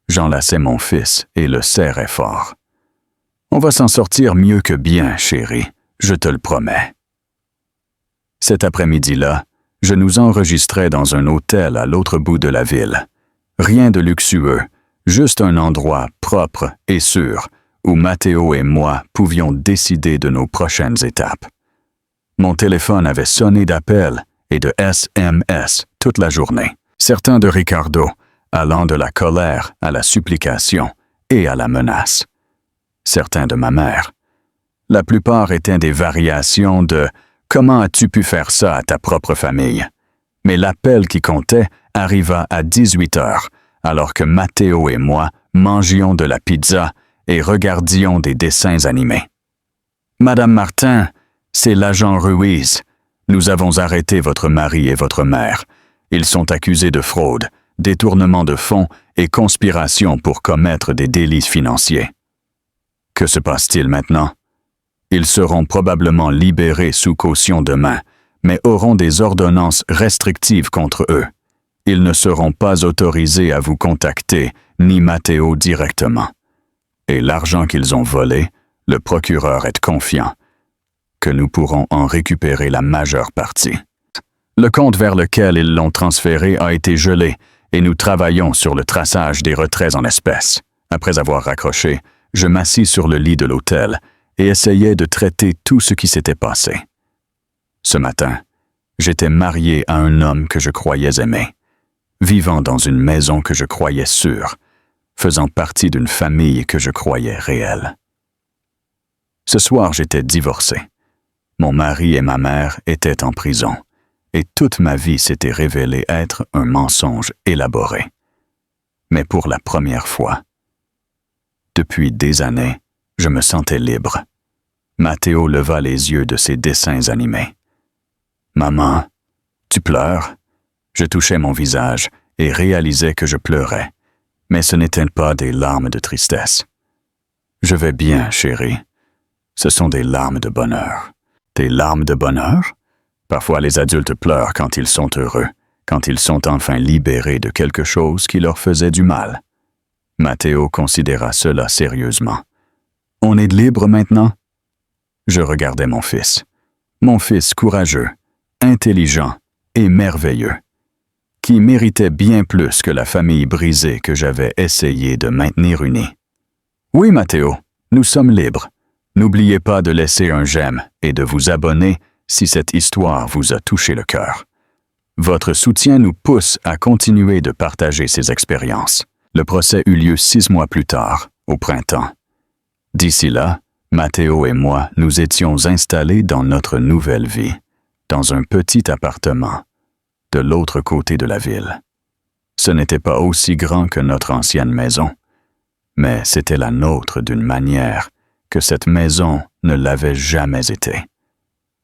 J'enlaçai mon fils et le serrai fort. « On va s'en sortir mieux que bien, chérie, je te le promets. » Cet après-midi-là, je nous enregistrais dans un hôtel à l'autre bout de la ville. Rien de luxueux, juste un endroit propre et sûr où Matteo et moi pouvions décider de nos prochaines étapes. Mon téléphone avait sonné d'appels et de SMS toute la journée, certains de Ricardo, allant de la colère à la supplication et à la menace. Certains de ma mère. La plupart étaient des variations de « Comment as-tu pu faire ça à ta propre famille? » Mais l'appel qui comptait arriva à 18 heures, alors que Matteo et moi mangions de la pizza et regardions des dessins animés. « Madame Martin, c'est l'agent Ruiz. Nous avons arrêté votre mari et votre mère. Ils sont accusés de fraude, détournement de fonds et conspiration pour commettre des délits financiers. » Que se passe-t-il maintenant? Ils seront probablement libérés sous caution demain, mais auront des ordonnances restrictives contre eux. Ils ne seront pas autorisés à vous contacter, ni Matteo directement. Et l'argent qu'ils ont volé, le procureur est confiant que nous pourrons en récupérer la majeure partie. Le compte vers lequel ils l'ont transféré a été gelé et nous travaillons sur le traçage des retraits en espèces. Après avoir raccroché, je m'assis sur le lit de l'hôtel et essayais de traiter tout ce qui s'était passé. Ce matin, j'étais marié à un homme que je croyais aimer, vivant dans une maison que je croyais sûre, faisant partie d'une famille que je croyais réelle. Ce soir, j'étais divorcé. Mon mari et ma mère étaient en prison, et toute ma vie s'était révélée être un mensonge élaboré. Mais pour la première fois, depuis des années, je me sentais libre. Matteo leva les yeux de ses dessins animés. « Maman, tu pleures? » Je touchais mon visage et réalisais que je pleurais, mais ce n'étaient pas des larmes de tristesse. « Je vais bien, chérie. Ce sont des larmes de bonheur. » Des larmes de bonheur? Parfois les adultes pleurent quand ils sont heureux, quand ils sont enfin libérés de quelque chose qui leur faisait du mal. Matteo considéra cela sérieusement. « On est libre maintenant? » Je regardais mon fils courageux, intelligent et merveilleux, qui méritait bien plus que la famille brisée que j'avais essayé de maintenir unie. « Oui, Matteo, nous sommes libres. N'oubliez pas de laisser un j'aime et de vous abonner si cette histoire vous a touché le cœur. Votre soutien nous pousse à continuer de partager ces expériences. Le procès eut lieu 6 mois plus tard, au printemps. D'ici là, Matteo et moi nous étions installés dans notre nouvelle vie, dans un petit appartement, de l'autre côté de la ville. Ce n'était pas aussi grand que notre ancienne maison, mais c'était la nôtre d'une manière que cette maison ne l'avait jamais été.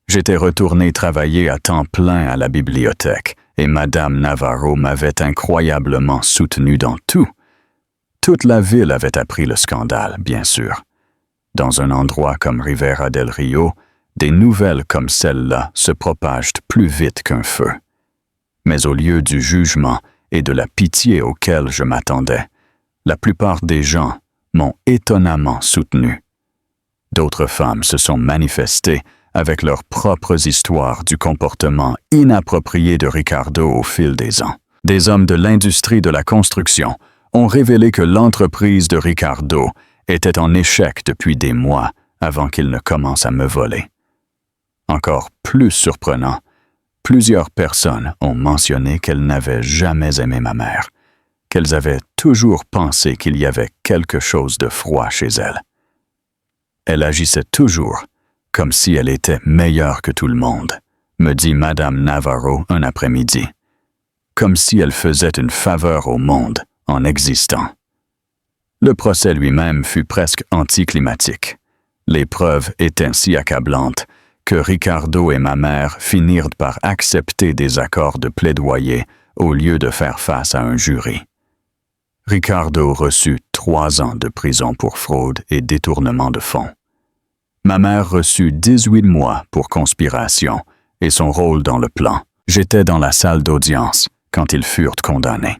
J'étais retourné travailler à temps plein à la bibliothèque et Madame Navarro m'avait incroyablement soutenu dans tout. Toute la ville avait appris le scandale, bien sûr. Dans un endroit comme Rivera del Rio, des nouvelles comme celle-là se propagent plus vite qu'un feu. Mais au lieu du jugement et de la pitié auxquels je m'attendais, la plupart des gens m'ont étonnamment soutenu. D'autres femmes se sont manifestées avec leurs propres histoires du comportement inapproprié de Ricardo au fil des ans. Des hommes de l'industrie de la construction ont révélé que l'entreprise de Ricardo était en échec depuis des mois avant qu'il ne commence à me voler. Encore plus surprenant, plusieurs personnes ont mentionné qu'elles n'avaient jamais aimé ma mère, qu'elles avaient toujours pensé qu'il y avait quelque chose de froid chez elle. Elle agissait toujours comme si elle était meilleure que tout le monde, me dit Madame Navarro un après-midi, comme si elle faisait une faveur au monde en existant. Le procès lui-même fut presque anticlimatique. Les preuves étaient si accablantes que Ricardo et ma mère finirent par accepter des accords de plaidoyer au lieu de faire face à un jury. Ricardo reçut 3 ans de prison pour fraude et détournement de fonds. Ma mère reçut 18 mois pour conspiration et son rôle dans le plan. J'étais dans la salle d'audience quand ils furent condamnés.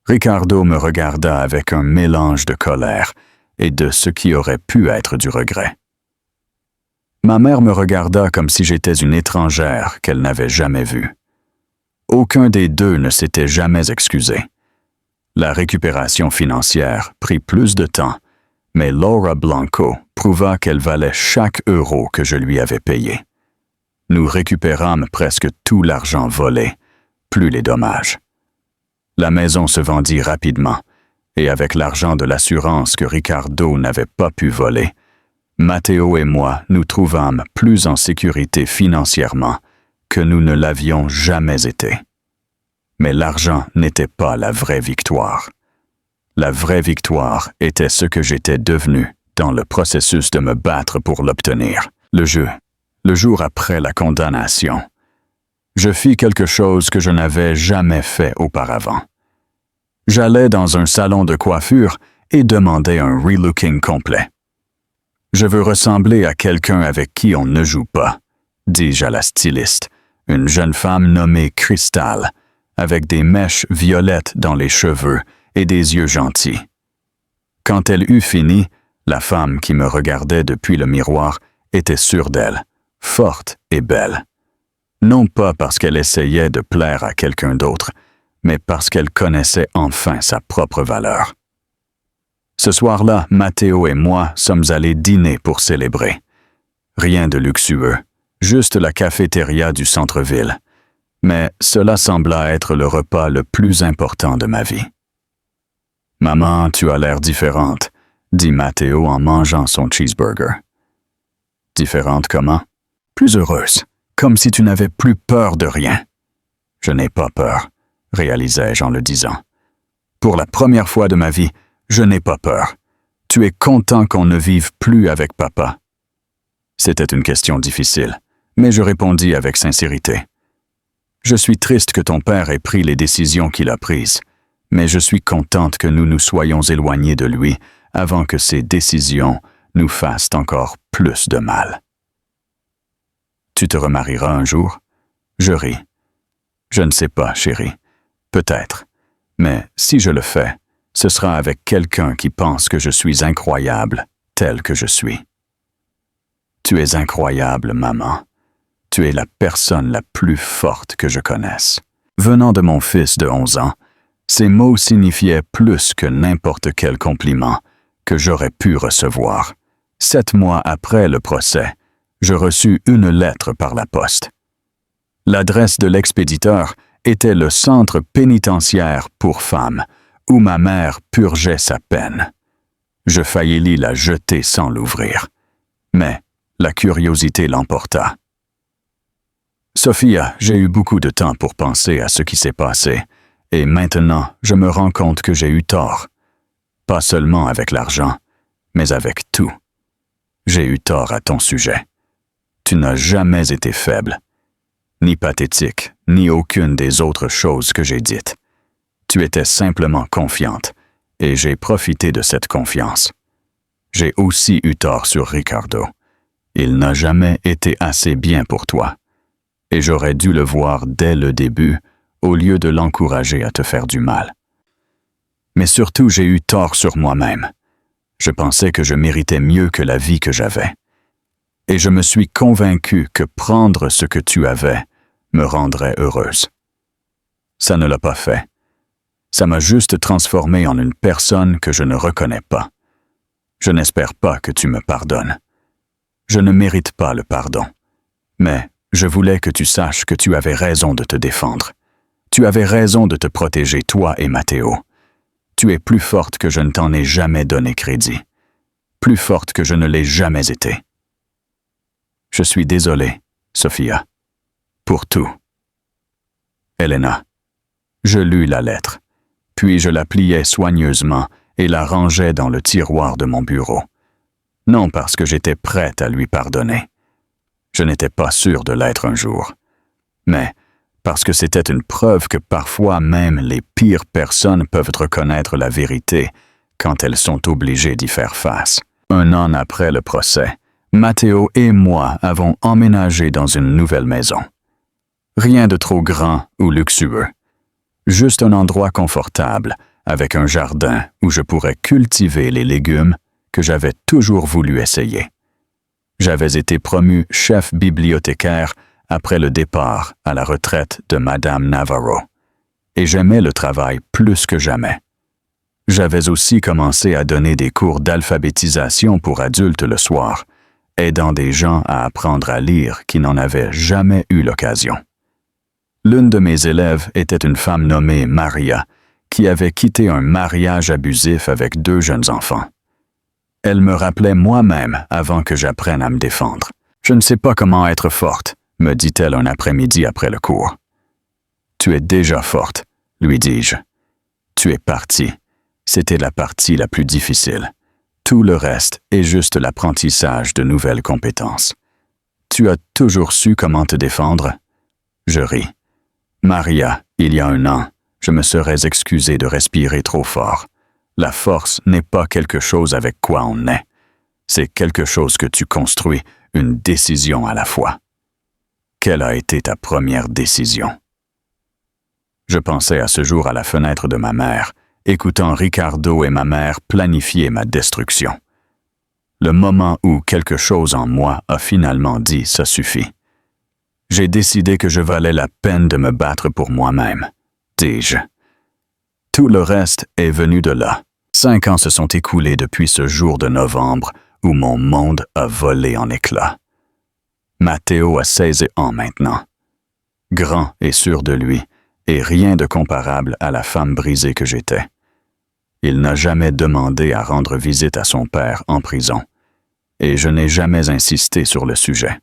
Ricardo me regarda avec un mélange de colère et de ce qui aurait pu être du regret. Ma mère me regarda comme si j'étais une étrangère qu'elle n'avait jamais vue. Aucun des deux ne s'était jamais excusé. La récupération financière prit plus de temps, mais Laura Blanco prouva qu'elle valait chaque euro que je lui avais payé. Nous récupérâmes presque tout l'argent volé, plus les dommages. La maison se vendit rapidement, et avec l'argent de l'assurance que Ricardo n'avait pas pu voler, Matteo et moi nous trouvâmes plus en sécurité financièrement que nous ne l'avions jamais été. Mais l'argent n'était pas la vraie victoire. La vraie victoire était ce que j'étais devenu dans le processus de me battre pour l'obtenir. Le jour après la condamnation, je fis quelque chose que je n'avais jamais fait auparavant. J'allai dans un salon de coiffure et demandai un relooking complet. « Je veux ressembler à quelqu'un avec qui on ne joue pas », dis-je à la styliste, une jeune femme nommée Crystal, avec des mèches violettes dans les cheveux et des yeux gentils. Quand elle eut fini, la femme qui me regardait depuis le miroir était sûre d'elle, forte et belle. Non pas parce qu'elle essayait de plaire à quelqu'un d'autre, mais parce qu'elle connaissait enfin sa propre valeur. Ce soir-là, Matteo et moi sommes allés dîner pour célébrer. Rien de luxueux, juste la cafétéria du centre-ville. Mais cela sembla être le repas le plus important de ma vie. « Maman, tu as l'air différente », dit Matteo en mangeant son cheeseburger. « Différente comment? »« Plus heureuse, comme si tu n'avais plus peur de rien. »« Je n'ai pas peur, » réalisai-je en le disant. « Pour la première fois de ma vie, je n'ai pas peur. Tu es content qu'on ne vive plus avec papa. » C'était une question difficile, mais je répondis avec sincérité. « Je suis triste que ton père ait pris les décisions qu'il a prises, mais je suis contente que nous nous soyons éloignés de lui avant que ces décisions nous fassent encore plus de mal. »« Tu te remarieras un jour? » Je ris. « Je ne sais pas, chérie. Peut-être. Mais si je le fais, ce sera avec quelqu'un qui pense que je suis incroyable, tel que je suis. »« Tu es incroyable, maman. Tu es la personne la plus forte que je connaisse. » Venant de mon fils de 11 ans, ces mots signifiaient plus que n'importe quel compliment que j'aurais pu recevoir. 7 mois après le procès, je reçus une lettre par la poste. L'adresse de l'expéditeur était le centre pénitentiaire pour femmes, où ma mère purgeait sa peine. Je faillis la jeter sans l'ouvrir. Mais la curiosité l'emporta. Sophia, j'ai eu beaucoup de temps pour penser à ce qui s'est passé, et maintenant je me rends compte que j'ai eu tort. pas seulement avec l'argent, mais avec tout. J'ai eu tort à ton sujet. Tu n'as jamais été faible, ni pathétique, ni aucune des autres choses que j'ai dites. Tu étais simplement confiante, et j'ai profité de cette confiance. J'ai aussi eu tort sur Ricardo. Il n'a jamais été assez bien pour toi, et j'aurais dû le voir dès le début, au lieu de l'encourager à te faire du mal. Mais surtout, j'ai eu tort sur moi-même. Je pensais que je méritais mieux que la vie que j'avais. Et je me suis convaincu que prendre ce que tu avais me rendrait heureuse. Ça ne l'a pas fait. Ça m'a juste transformé en une personne que je ne reconnais pas. Je n'espère pas que tu me pardonnes. Je ne mérite pas le pardon. Mais je voulais que tu saches que tu avais raison de te défendre. Tu avais raison de te protéger, toi et Matteo. Tu es plus forte que je ne t'en ai jamais donné crédit. Plus forte que je ne l'ai jamais été. Je suis désolé, Sophia, pour tout. Elena. Je lus la lettre, puis je la pliai soigneusement et la rangeai dans le tiroir de mon bureau. Non parce que j'étais prête à lui pardonner. Je n'étais pas sûr de l'être un jour. Mais parce que c'était une preuve que parfois même les pires personnes peuvent reconnaître la vérité quand elles sont obligées d'y faire face. 1 an après le procès, Matteo et moi avons emménagé dans une nouvelle maison. Rien de trop grand ou luxueux. Juste un endroit confortable, avec un jardin où je pourrais cultiver les légumes que j'avais toujours voulu essayer. J'avais été promu chef bibliothécaire après le départ à la retraite de Madame Navarro, et j'aimais le travail plus que jamais. J'avais aussi commencé à donner des cours d'alphabétisation pour adultes le soir, aidant des gens à apprendre à lire qui n'en avaient jamais eu l'occasion. L'une de mes élèves était une femme nommée Maria, qui avait quitté un mariage abusif avec 2 jeunes enfants. Elle me rappelait moi-même avant que j'apprenne à me défendre. « Je ne sais pas comment être forte », me dit-elle un après-midi après le cours. « Tu es déjà forte », lui dis-je. « Tu es partie. C'était la partie la plus difficile. Tout le reste est juste l'apprentissage de nouvelles compétences. Tu as toujours su comment te défendre ?» Je ris. « Maria, il y a 1 an, je me serais excusé de respirer trop fort. La force n'est pas quelque chose avec quoi on naît. C'est quelque chose que tu construis, une décision à la fois. Quelle a été ta première décision? » Je pensais à ce jour à la fenêtre de ma mère, écoutant Ricardo et ma mère planifier ma destruction. Le moment où quelque chose en moi a finalement dit « ça suffit ». J'ai décidé que je valais la peine de me battre pour moi-même, dis-je. Tout le reste est venu de là. 5 ans se sont écoulés depuis ce jour de novembre où mon monde a volé en éclats. Matteo a 16 ans maintenant. Grand et sûr de lui, et rien de comparable à la femme brisée que j'étais. Il n'a jamais demandé à rendre visite à son père en prison, et je n'ai jamais insisté sur le sujet.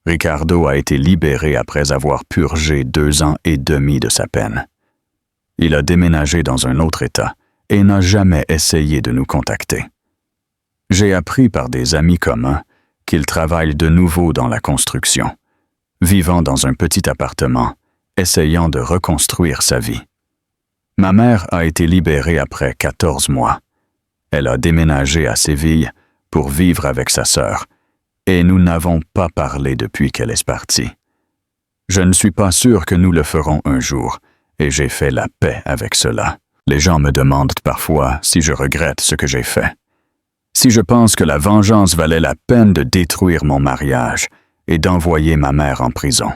Ricardo a été libéré après avoir purgé 2 ans et demi de sa peine. Il a déménagé dans un autre État et n'a jamais essayé de nous contacter. J'ai appris par des amis communs qu'il travaille de nouveau dans la construction, vivant dans un petit appartement, essayant de reconstruire sa vie. Ma mère a été libérée après 14 mois. Elle a déménagé à Séville pour vivre avec sa sœur, et nous n'avons pas parlé depuis qu'elle est partie. Je ne suis pas sûr que nous le ferons un jour, et j'ai fait la paix avec cela. Les gens me demandent parfois si je regrette ce que j'ai fait. Si je pense que la vengeance valait la peine de détruire mon mariage et d'envoyer ma mère en prison.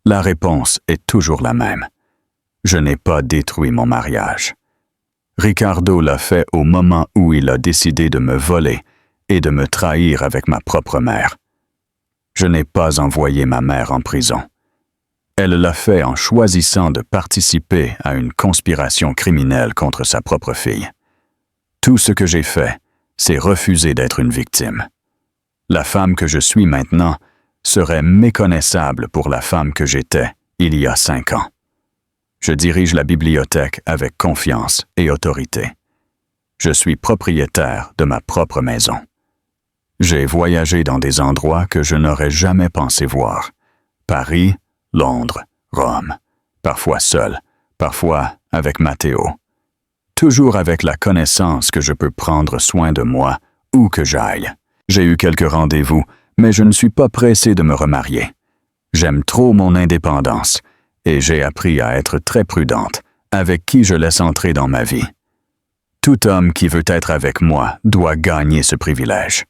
La réponse est toujours la même. Je n'ai pas détruit mon mariage. Ricardo l'a fait au moment où il a décidé de me voler et de me trahir avec ma propre mère. Je n'ai pas envoyé ma mère en prison. Elle l'a fait en choisissant de participer à une conspiration criminelle contre sa propre fille. Tout ce que j'ai fait, c'est refuser d'être une victime. La femme que je suis maintenant serait méconnaissable pour la femme que j'étais il y a 5 ans. Je dirige la bibliothèque avec confiance et autorité. Je suis propriétaire de ma propre maison. J'ai voyagé dans des endroits que je n'aurais jamais pensé voir. Paris, Londres, Rome. Parfois seul, parfois avec Matteo. Toujours avec la connaissance que je peux prendre soin de moi où que j'aille. J'ai eu quelques rendez-vous, mais je ne suis pas pressé de me remarier. J'aime trop mon indépendance et j'ai appris à être très prudente avec qui je laisse entrer dans ma vie. Tout homme qui veut être avec moi doit gagner ce privilège.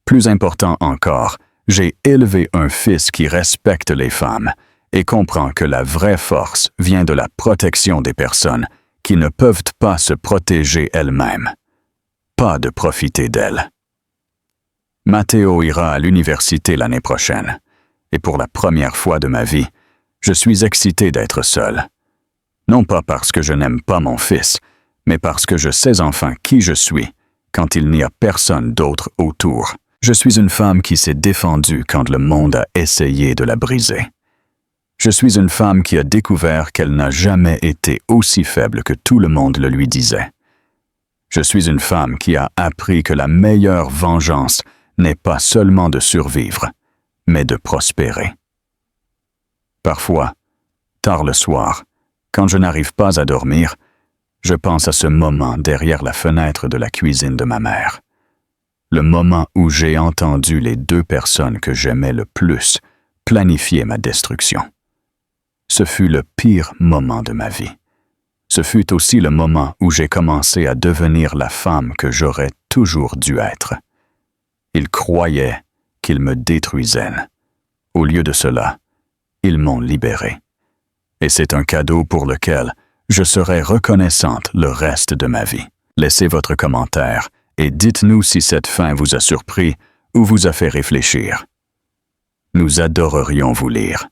Plus important encore, j'ai élevé un fils qui respecte les femmes et comprend que la vraie force vient de la protection des personnes qui ne peuvent pas se protéger elles-mêmes. Pas de profiter d'elles. Matteo ira à l'université l'année prochaine, et pour la première fois de ma vie, je suis excité d'être seul. Non pas parce que je n'aime pas mon fils, mais parce que je sais enfin qui je suis quand il n'y a personne d'autre autour. Je suis une femme qui s'est défendue quand le monde a essayé de la briser. Je suis une femme qui a découvert qu'elle n'a jamais été aussi faible que tout le monde le lui disait. Je suis une femme qui a appris que la meilleure vengeance n'est pas seulement de survivre, mais de prospérer. Parfois, tard le soir, quand je n'arrive pas à dormir, je pense à ce moment derrière la fenêtre de la cuisine de ma mère. Le moment où j'ai entendu les deux personnes que j'aimais le plus planifier ma destruction. Ce fut le pire moment de ma vie. Ce fut aussi le moment où j'ai commencé à devenir la femme que j'aurais toujours dû être. Ils croyaient qu'ils me détruisaient. Au lieu de cela, ils m'ont libéré. Et c'est un cadeau pour lequel je serai reconnaissante le reste de ma vie. Laissez votre commentaire et dites-nous si cette fin vous a surpris ou vous a fait réfléchir. Nous adorerions vous lire.